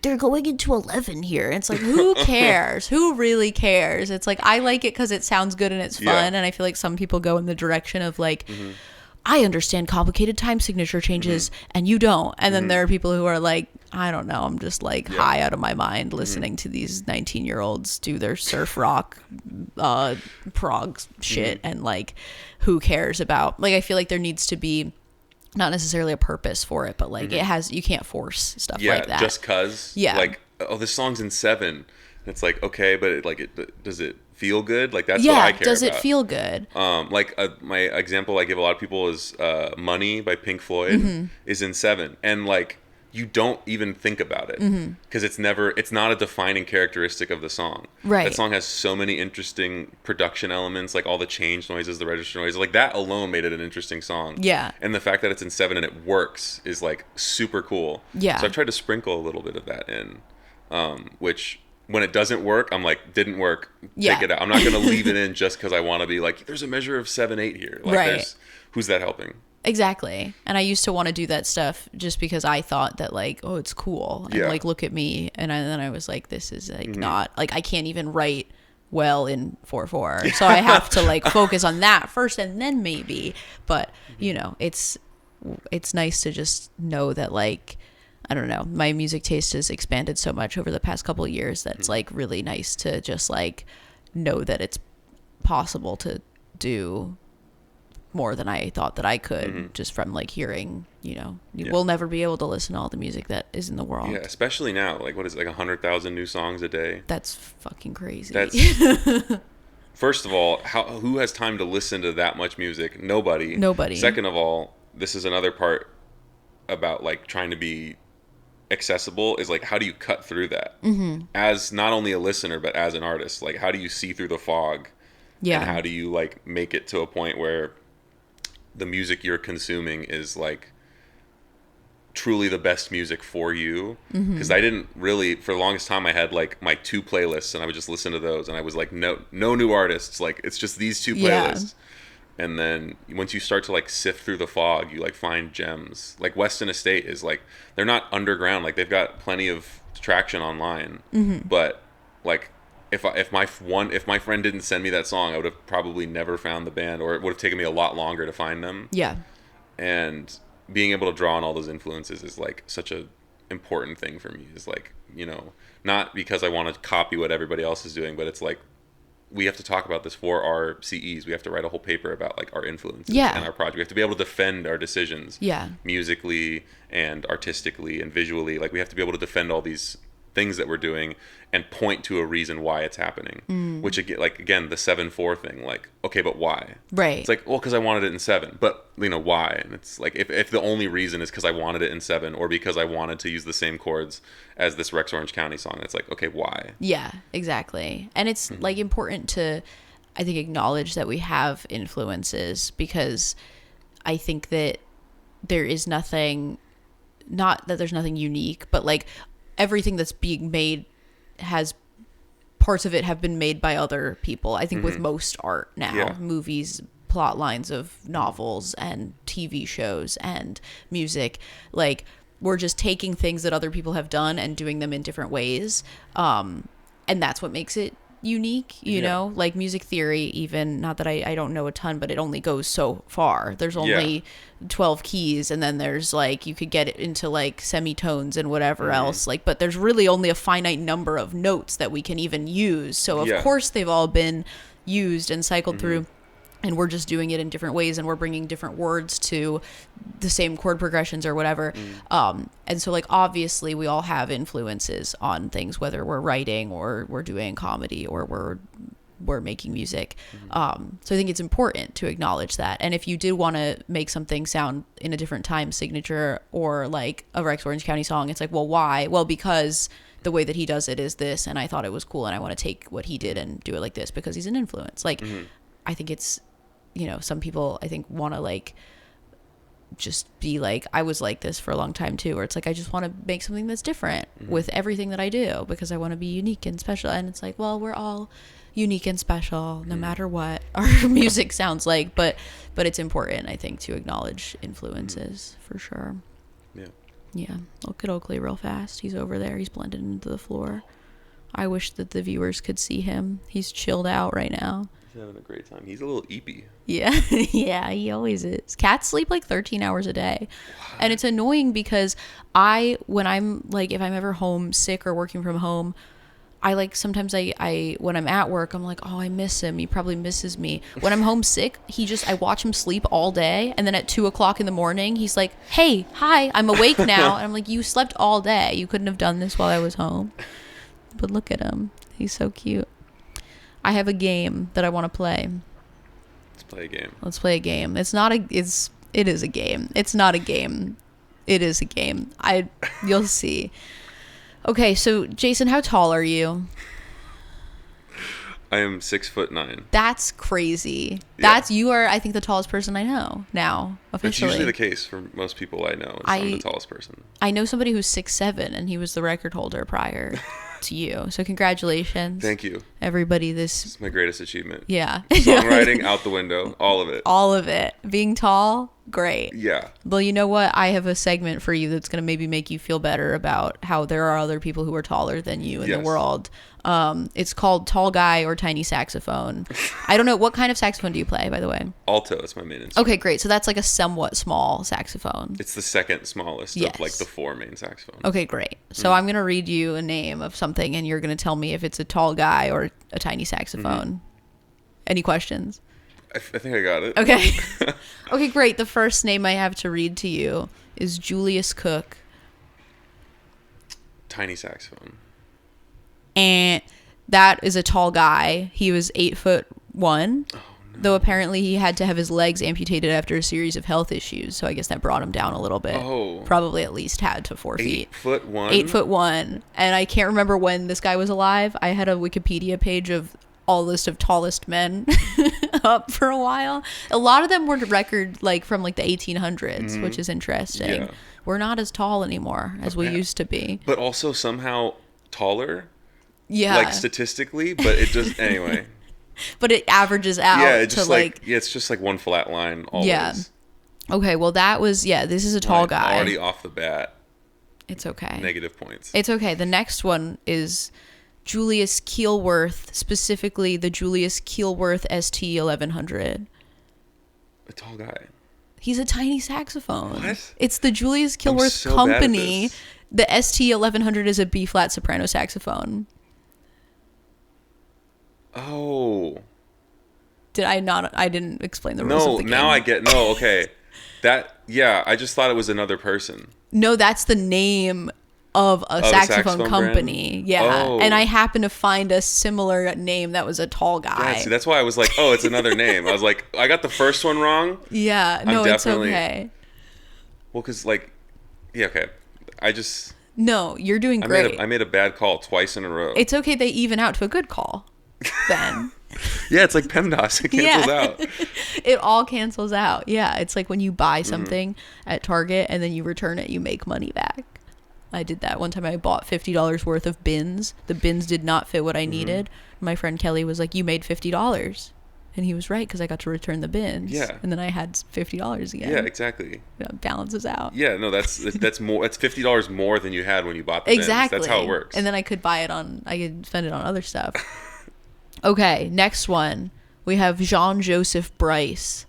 they're going into 11 here. It's like, who cares? Who really cares? It's like, I like it because it sounds good and it's fun. And I feel like some people go in the direction of like, I understand complicated time signature changes and you don't. And then there are people who are like, I don't know, I'm just like high out of my mind listening to these 19-year-olds do their surf rock prog shit, and like, who cares about, like, I feel like there needs to be not necessarily a purpose for it, but like you can't force stuff like that just cause like, oh, this song's in 7. It's like, okay, but does it feel good? Like that's what I care about. Does it feel good? Like my example I give a lot of people is Money by Pink Floyd is in 7, and like you don't even think about it because it's not a defining characteristic of the song. Right. That song has so many interesting production elements, like all the change noises, the register noises, like that alone made it an interesting song. Yeah. And the fact that it's in 7 and it works is like super cool. Yeah. So I've tried to sprinkle a little bit of that in, which when it doesn't work, I'm like, didn't work, take it out. I'm not going to leave it in just because I want to be like, there's a measure of 7, 8 here. Like who's that helping? Exactly. And I used to want to do that stuff just because I thought that like, oh, it's cool. And like, look at me. And then I was like, this is like not, like, I can't even write well in 4/4. So I have to like focus on that first and then maybe. But, you know, it's nice to just know that like, I don't know, my music taste has expanded so much over the past couple of years that it's like really nice to just like know that it's possible to do more than I thought that I could, just from like hearing, we'll never be able to listen to all the music that is in the world. Yeah, especially now. Like, what is it, like 100,000 new songs a day? That's fucking crazy. That's first of all, who has time to listen to that much music? Nobody. Second of all, this is another part about like trying to be accessible, is like, how do you cut through that as not only a listener but as an artist? Like, how do you see through the fog? And how do you like make it to a point where the music you're consuming is like truly the best music for you? Because I didn't really, for the longest time, I had like my 2 playlists and I would just listen to those, and I was like, no new artists, like it's just these 2 playlists. And then once you start to like sift through the fog, you like find gems. Like Weston Estate is like, they're not underground, like they've got plenty of traction online, but like if my friend didn't send me that song, I would have probably never found the band, or it would have taken me a lot longer to find them. And being able to draw on all those influences is like such a important thing for me. Is like, not because I want to copy what everybody else is doing, but it's like, we have to talk about this for our CEs. We have to write a whole paper about like our influences and our project. We have to be able to defend our decisions musically and artistically and visually. Like, we have to be able to defend all these things that we're doing and point to a reason why it's happening. Which again, the 7/4 thing, like, okay, but why? Right. It's like, well, because I wanted it in 7, but why? And it's like, if the only reason is because I wanted it in 7, or because I wanted to use the same chords as this Rex Orange County song, it's like, okay, why? Yeah, exactly. And it's like important to, I think, acknowledge that we have influences, because I think that there is nothing, not that there's nothing unique, but like everything that's being made has parts of it have been made by other people. I think with most art now, movies, plot lines of novels and TV shows and music, like we're just taking things that other people have done and doing them in different ways. And that's what makes it unique, you know, like music theory, even, not that I don't know a ton, but it only goes so far. There's only 12 keys, and then there's like, you could get it into like semitones and whatever else, like, but there's really only a finite number of notes that we can even use. So of course they've all been used and cycled through, and we're just doing it in different ways, and we're bringing different words to the same chord progressions or whatever. And so like, obviously we all have influences on things, whether we're writing or we're doing comedy or we're making music. So I think it's important to acknowledge that. And if you did want to make something sound in a different time signature, or like a Rex Orange County song, it's like, well, why? Well, because the way that he does it is this, and I thought it was cool, and I want to take what he did and do it like this because he's an influence. Like, I think it's, some people, I think, want to like just be like, I was like this for a long time too, or it's like, I just want to make something that's different with everything that I do because I want to be unique and special. And it's like, well, we're all unique and special no matter what our music sounds like, but it's important, I think, to acknowledge influences for sure. Look at Oakley real fast. He's over there, he's blended into the floor. I wish that the viewers could see him. He's chilled out right now. He's having a great time. He's a little eepy. Yeah, he always is. Cats sleep like 13 hours a day. What? And it's annoying because when I'm like, if I'm ever home sick or working from home, I like, sometimes I when I'm at work, I'm like, oh, I miss him. He probably misses me. When I'm home sick, I watch him sleep all day. And then at 2:00 in the morning, he's like, hey, hi, I'm awake now. And I'm like, you slept all day. You couldn't have done this while I was home. But look at him. He's so cute. I have a game that I want to play. Let's play a game. Let's play a game. It is a game. It's not a game. It is a game. You'll see. Okay, so Jason, how tall are you? I am 6'9". That's crazy. You are, I think, the tallest person I know now, officially. It's usually the case for most people I know. I'm the tallest person. I know somebody who's 6'7", and he was the record holder prior to you. So congratulations. Thank you. Everybody, this is my greatest achievement. Yeah. Songwriting, out the window. All of it. All of it. Being tall, great. Yeah. Well, you know what? I have a segment for you that's going to maybe make you feel better about how there are other people who are taller than you in the world. It's called Tall Guy or Tiny Saxophone. I don't know. What kind of saxophone do you play, by the way? Alto. That's my main instrument. Okay, great. So that's like a somewhat small saxophone. It's the second smallest of like the 4 main saxophones. Okay, great. So I'm going to read you a name of something, and you're going to tell me if it's a tall guy or a tiny saxophone. Any questions? I think I got it. Okay. Okay, great. The first name I have to read to you is Julius Cook. Tiny saxophone. And that is a tall guy. He was 8'1". Oh, no. Though apparently he had to have his legs amputated after a series of health issues. So I guess that brought him down a little bit. Oh. Probably at least had to 4 feet. 8'1"? 8'1". And I can't remember when this guy was alive. I had a Wikipedia page of all list of tallest men up for a while. A lot of them were record like from like the 1800s, which is interesting. Yeah. We're not as tall anymore as we used to be. But also somehow taller. Yeah. Like statistically, but it just, anyway. But it averages out it's just like one flat line always. Yeah. Okay, well that was, this is a tall guy. Already off the bat. It's okay. Negative points. It's okay. The next one is Julius Keelworth, specifically the Julius Keelworth ST-1100. A tall guy. He's a tiny saxophone. What? It's the Julius Keelworth Company. The ST-1100 is a B-flat soprano saxophone. Oh. Did I not? I didn't explain the rules of the game. No, now I get. No, okay. I just thought it was another person. No, that's the name of a saxophone company. Brand? Yeah. Oh. And I happened to find a similar name that was a tall guy. Yeah, see, that's why I was like, oh, it's another name. I was like, I got the first one wrong. Yeah. No, it's okay. Well, because okay. No, you're doing great. I made a bad call twice in a row. It's okay. They even out to a good call then. Yeah, it's like PEMDAS. It cancels out. It all cancels out. Yeah, it's like when you buy something at Target and then you return it, you make money back. I did that one time. I bought $50 worth of bins. The bins did not fit what I needed. My friend Kelly was like, you made $50. And he was right because I got to return the bins. Yeah. And then I had $50 again. Yeah, exactly. It balances out. Yeah, no, that's more. That's $50 more than you had when you bought the bins. That's how it works. And then I could I could spend it on other stuff. Okay, next one. We have Jean-Joseph Bryce.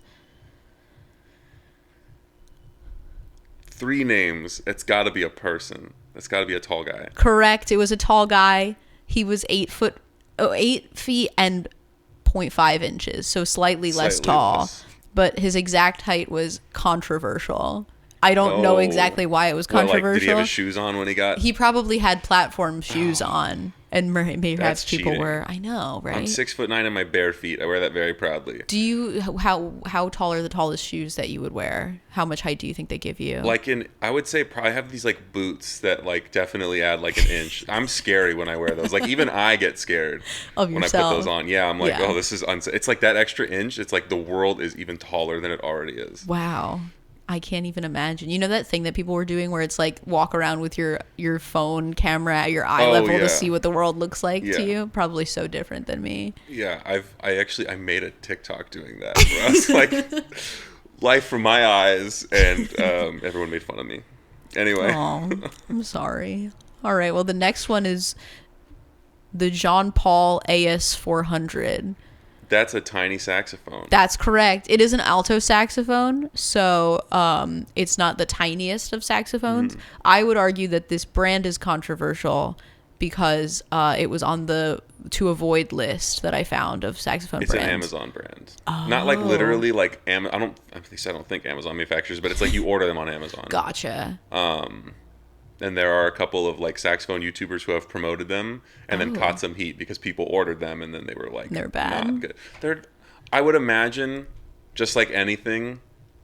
3 names. It's got to be a person. It's got to be a tall guy. Correct. It was a tall guy. He was 8 feet and 0.5 inches, so slightly less tall. But his exact height was controversial. I don't know exactly why it was controversial. Did he have his shoes on when he got? He probably had platform shoes on, and maybe perhaps people cheating. were. I know, right? I'm 6'9" in my bare feet. I wear that very proudly. Do you? How tall are the tallest shoes that you would wear? How much height do you think they give you? I would say probably have these like boots that like definitely add like an inch. I'm scary when I wear those. Like even I get scared of when yourself. I put those on. Yeah, I'm like, oh, this is it's like that extra inch. It's like the world is even taller than it already is. Wow. I can't even imagine. You know that thing that people were doing where it's like walk around with your phone camera at your eye level to see what the world looks like to you? Probably so different than me. Yeah, I made a TikTok doing that where I was like, life from my eyes, and everyone made fun of me. Anyway. Oh, I'm sorry. All right, well, the next one is the Jean Paul AS400. That's a tiny saxophone. That's correct. It is an alto saxophone, so it's not the tiniest of saxophones. I would argue that this brand is controversial because it was on the to avoid list that I found of saxophone brands. It's an Amazon brand. Not like literally like I don't think Amazon manufactures, but it's like you order them on Amazon. Gotcha. And there are a couple of like saxophone YouTubers who have promoted them and then caught some heat because people ordered them and then they were like, they're bad. Not good. I would imagine, just like anything,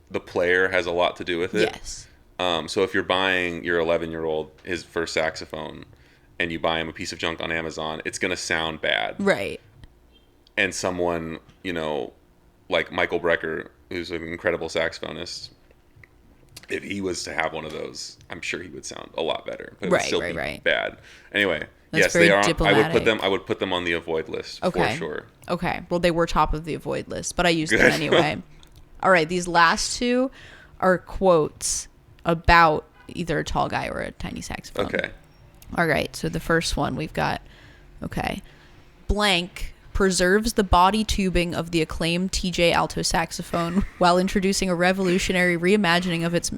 the player has a lot to do with it. Yes. So if you're buying your 11-year-old his first saxophone and you buy him a piece of junk on Amazon, it's going to sound bad. Right. And someone, like Michael Brecker, who's an incredible saxophonist, if he was to have one of those, I'm sure he would sound a lot better, but it would still be bad. Anyway, yes, they are. Diplomatic. I would put them on the avoid list for sure. Okay. Well, they were top of the avoid list, but I used them anyway. All right, these last two are quotes about either a tall guy or a tiny saxophone. Okay. All right. So the first one we've got, blank preserves the body tubing of the acclaimed TJ alto saxophone while introducing a revolutionary reimagining of its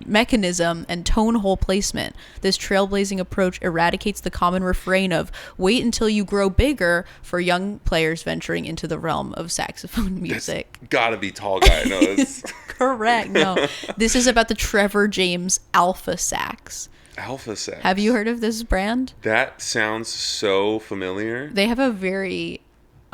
mechanism and tone hole placement. This trailblazing approach eradicates the common refrain of "wait until you grow bigger" for young players venturing into the realm of saxophone music. That's gotta be tall guy. No, it's Correct. No, this is about the Trevor James Alpha Sax. Alpha Sax. Have you heard of this brand? That sounds so familiar. They have a very...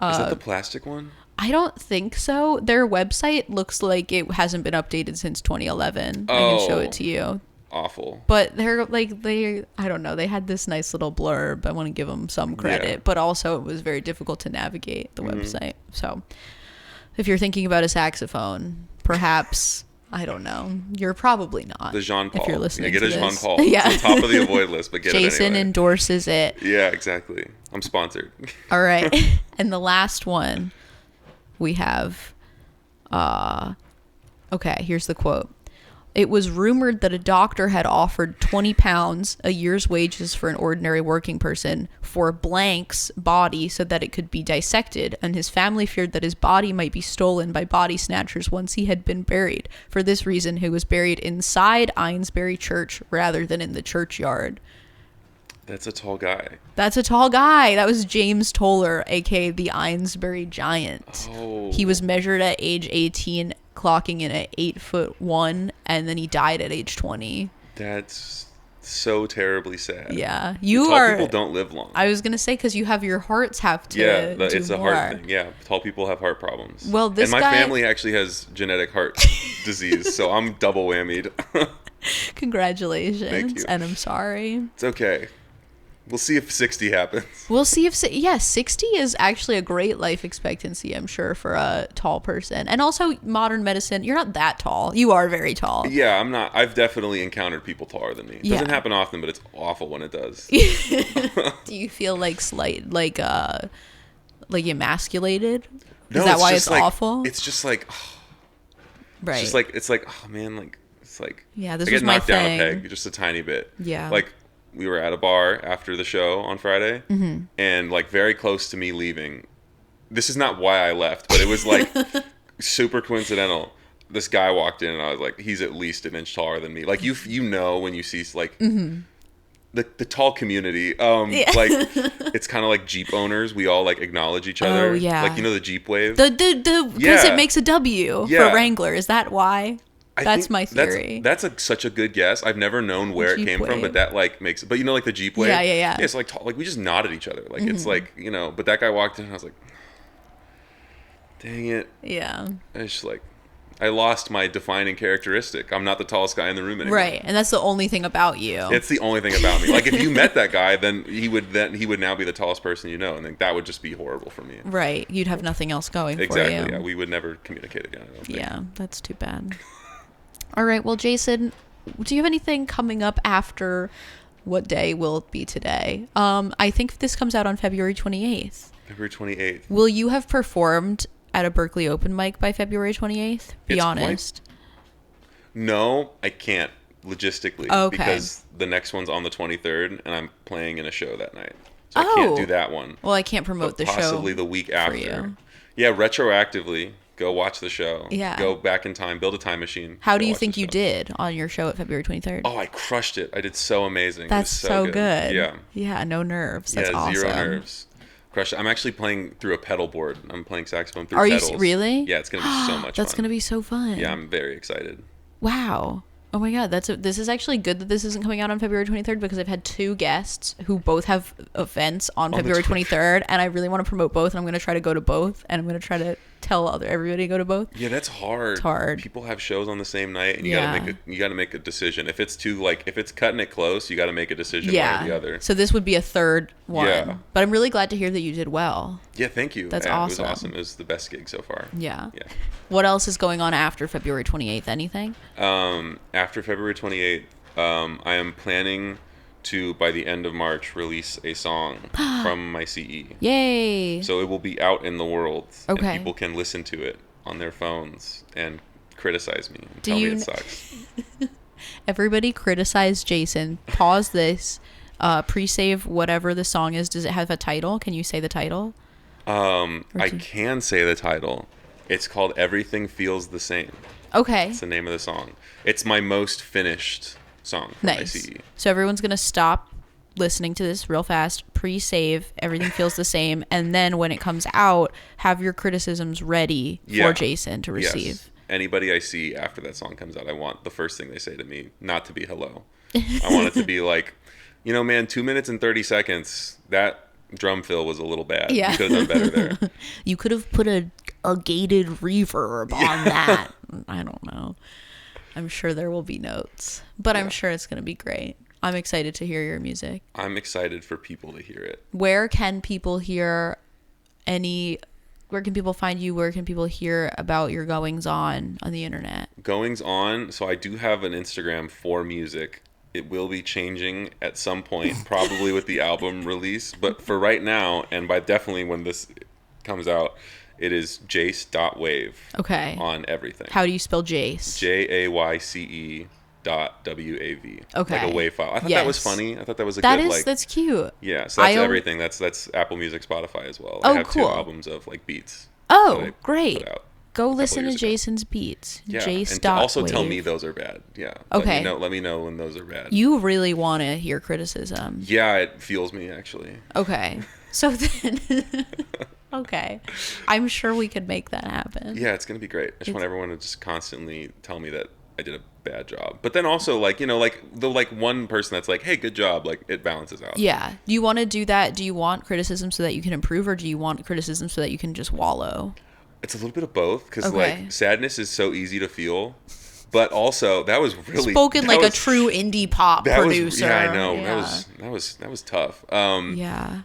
is that the plastic one? I don't think so. Their website looks like it hasn't been updated since 2011. I can show it to you. Awful. But they're like, I don't know. They had this nice little blurb. I want to give them some credit. Yeah. But also it was very difficult to navigate the website. So if you're thinking about a saxophone, perhaps... I don't know. You're probably not. The Jean Paul. If you're listening get to a Jean this. Paul. Yeah. It's the top of the avoid list, but get Jason it anyway. endorses it. Yeah, exactly. I'm sponsored. All right. And the last one we have, okay, here's the quote. It was rumored that a doctor had offered £20, a year's wages for an ordinary working person, for blank's body so that it could be dissected, and his family feared that his body might be stolen by body snatchers once he had been buried. For this reason, he was buried inside Ainsbury Church rather than in the churchyard. That's a tall guy. That's a tall guy. That was James Toller, aka the Ainsbury Giant. Oh. He was measured at age 18, clocking in at 8'1", and then he died at age 20. That's so terribly sad. Yeah, Tall people don't live long. I was gonna say because you have your hearts have to. Yeah, do it's a more. heart thing. Yeah, tall people have heart problems. Well, this and my guy... family actually has genetic heart disease, so I'm double whammied. Congratulations. Thank you. And I'm sorry. It's okay. We'll see if 60 happens. We'll see if 60 is actually a great life expectancy, I'm sure, for a tall person. And also modern medicine, you're not that tall. You are very tall. Yeah, I'm not. I've definitely encountered people taller than me. It doesn't Yeah. happen often, but it's awful when it does. Do you feel like like emasculated? No, Is that why it's like, awful? It's just like, Right. it's just like, oh man, like it's like. Yeah, this I was get my knocked down thing. a peg just a tiny bit. Yeah. Like we were at a bar after the show on Friday, Mm-hmm. and like very close to me leaving. This is not why I left, but it was like super coincidental. This guy walked in, and I was like, he's at least an inch taller than me. Like you know when you see like. Mm-hmm. The tall community, like it's kind of like Jeep owners. We all like acknowledge each other. Oh, yeah. Like, you know, the Jeep wave. Because Yeah. it makes a W Yeah. for Wrangler. Is that why? I That's think my theory. That's such a good guess. I've never known where it Jeep came from, wave. but that like makes. But you know, like the Jeep wave. Yeah. Yeah, it's like tall, like we just nod at each other. Like it's like But that guy walked in, and I was like, dang it! Yeah. I just like, I lost my defining characteristic. I'm not the tallest guy in the room anymore. Right. And that's the only thing about you. It's the only thing about me. Like if you met that guy, then he would now be the tallest person you know, and then that would just be horrible for me. Right. You'd have nothing else going Exactly. for you. Yeah, we would never communicate again. I don't think. Yeah, that's too bad. All right. Well, Jason, do you have anything coming up after what day will it be today? I think this comes out on February 28th. February 28th. Will you have performed at a Berkeley open mic by February 28th? Be honest. No, I can't logistically. Okay. Because the next one's on the 23rd, and I'm playing in a show that night. So I can't do that one. Well, I can't promote the show. Possibly the week after. you. Yeah, retroactively. Go watch the show. Yeah. Go back in time. Build a time machine. How go do you watch think the you show. did on your show at February 23rd? Oh, I crushed it. I did so amazing. That's it was so good. Yeah. Yeah, no nerves. That's awesome. Zero nerves. Crushed it. I'm actually playing through a pedal board. I'm playing saxophone through Are pedals. you really? Yeah, it's going to be so much That's fun. going to be so fun. Yeah, I'm very excited. Wow. Oh my God, this is actually good that this isn't coming out on February 23rd because I've had two guests who both have events on February 23rd, and I really want to promote both, and I'm going to try to go to both, and I'm going to try to tell everybody to go to both. Yeah, that's hard. It's hard. People have shows on the same night, and you Yeah. gotta make a decision. If it's if it's cutting it close, you gotta make a decision one or the other. So this would be a third one. Yeah. But I'm really glad to hear that you did well. Yeah, thank you. That's Yeah, awesome. It was awesome. It was the best gig so far. Yeah. Yeah. What else is going on after February 28th? Anything? After February 28th, I am planning to, by the end of March, release a song from my CE. Yay. So it will be out in the world. Okay. And people can listen to it on their phones and criticize me and tell me it sucks. Everybody criticize Jason. Pause this. Pre-save whatever the song is. Does it have a title? Can you say the title? I can say the title. It's called Everything Feels the Same. Okay. That's the name of the song. It's my most finished song from Nice. ICE. So everyone's going to stop listening to this real fast, pre-save, Everything Feels the Same, and then when it comes out, have your criticisms ready for Jason to receive. Yes. Anybody I see after that song comes out, I want the first thing they say to me not to be hello. I want it to be like, man, 2 minutes and 30 seconds, that drum fill was a little bad. Yeah. You could have done better there. You could have put a gated reverb on that. I don't know. I'm sure there will be notes, but I'm sure it's going to be great. I'm excited to hear your music. I'm excited for people to hear it. Where can people hear where can people find you? Where can people hear about your goings on the internet? Goings on. So I do have an Instagram for music. It will be changing at some point, probably with the album release. But for right now, and by definitely when this comes out, it is jace.wave. Okay. On everything. How do you spell Jace? JAYCE .wav. Okay. Like a WAV file. I thought that was funny. I thought that was that's cute. Yeah, so that's everything. That's Apple Music, Spotify as well. Oh, I have cool. 2 albums of like beats. Oh, great. Go listen to Jason's beats. Yeah, Jace. and also tell me those are bad. Yeah. Okay. Let me know when those are bad. You really want to hear criticism. Yeah, it fuels me actually. Okay. So then, okay. I'm sure we could make that happen. Yeah, it's going to be great. I just want everyone to just constantly tell me that I did a bad job. But then also like the one person that's like, hey, good job, like it balances out. Yeah. Do you want to do that? Do you want criticism so that you can improve, or do you want criticism so that you can just wallow? It's a little bit of both, because like sadness is so easy to feel, but also that was really spoken like a true indie pop producer. Yeah, I know. Yeah. That was tough. Yeah.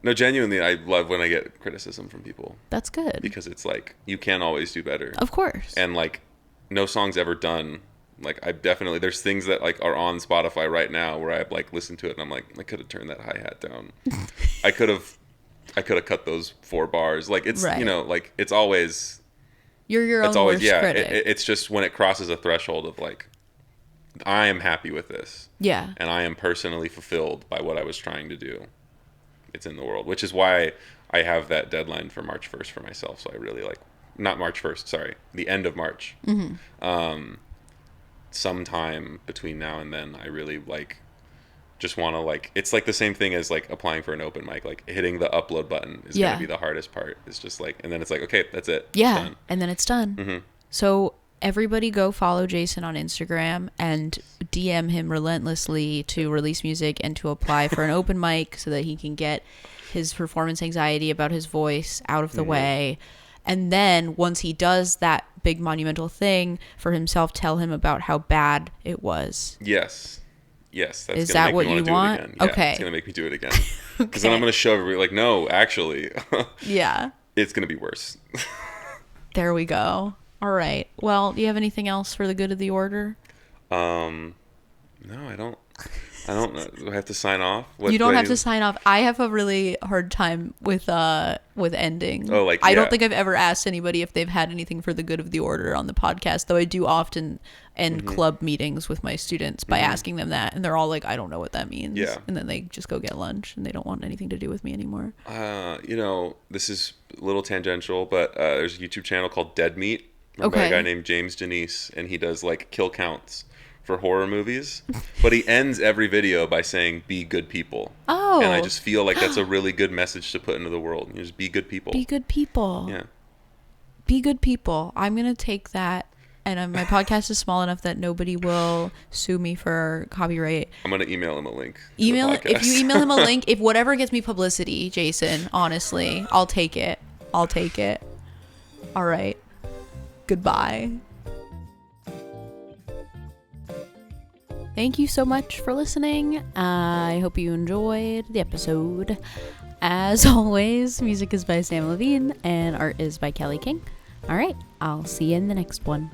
No, genuinely, I love when I get criticism from people. That's good, because it's like you can always do better. Of course. And like no song's ever done. Like there's things that like are on Spotify right now where I like listen to it and I'm like, I could have turned that hi-hat down. I could have cut those 4 bars. Like it's like it's always you're your own worst critic. It's just when it crosses a threshold of like I am happy with this. Yeah. And I am personally fulfilled by what I was trying to do. It's in the world, which is why I have that deadline for March 1st for myself. So I really like not March 1st, sorry, the end of March. Mm-hmm. Sometime between now and then, I really like just want to like it's like the same thing as like applying for an open mic. Like hitting the upload button is gonna be the hardest part. It's just like, and then it's like, okay, that's it. Yeah, and then it's done. Mm-hmm. So everybody go follow Jason on Instagram and DM him relentlessly to release music and to apply for an open mic so that he can get his performance anxiety about his voice out of the way. And then once he does that big monumental thing for himself, tell him about how bad it was. Yes. That's is that what you want? Yeah, okay. It's going to make me do it again. Because then I'm going to show everybody, like, no, actually. Yeah. It's going to be worse. There we go. All right. Well, do you have anything else for the good of the order? No, I don't. Do I have to sign off? You don't have to sign off. I have a really hard time with ending. Oh, like I don't think I've ever asked anybody if they've had anything for the good of the order on the podcast, though I do often end club meetings with my students by asking them that, and they're all like, I don't know what that means. Yeah. And then they just go get lunch and they don't want anything to do with me anymore. This is a little tangential, but there's a YouTube channel called Dead Meat by a guy named James Janice, and he does like kill counts for horror movies, but he ends every video by saying, be good people. Oh. And I just feel like that's a really good message to put into the world. You just be good people. Be good people. Yeah. Be good people. I'm going to take that, and my podcast is small enough that nobody will sue me for copyright. I'm going to email him a link. If you email him a link, if whatever gets me publicity, Jason, honestly, I'll take it. All right. Goodbye. Thank you so much for listening. I hope you enjoyed the episode. As always, music is by Sam Levine and art is by Kelly King. All right, I'll see you in the next one.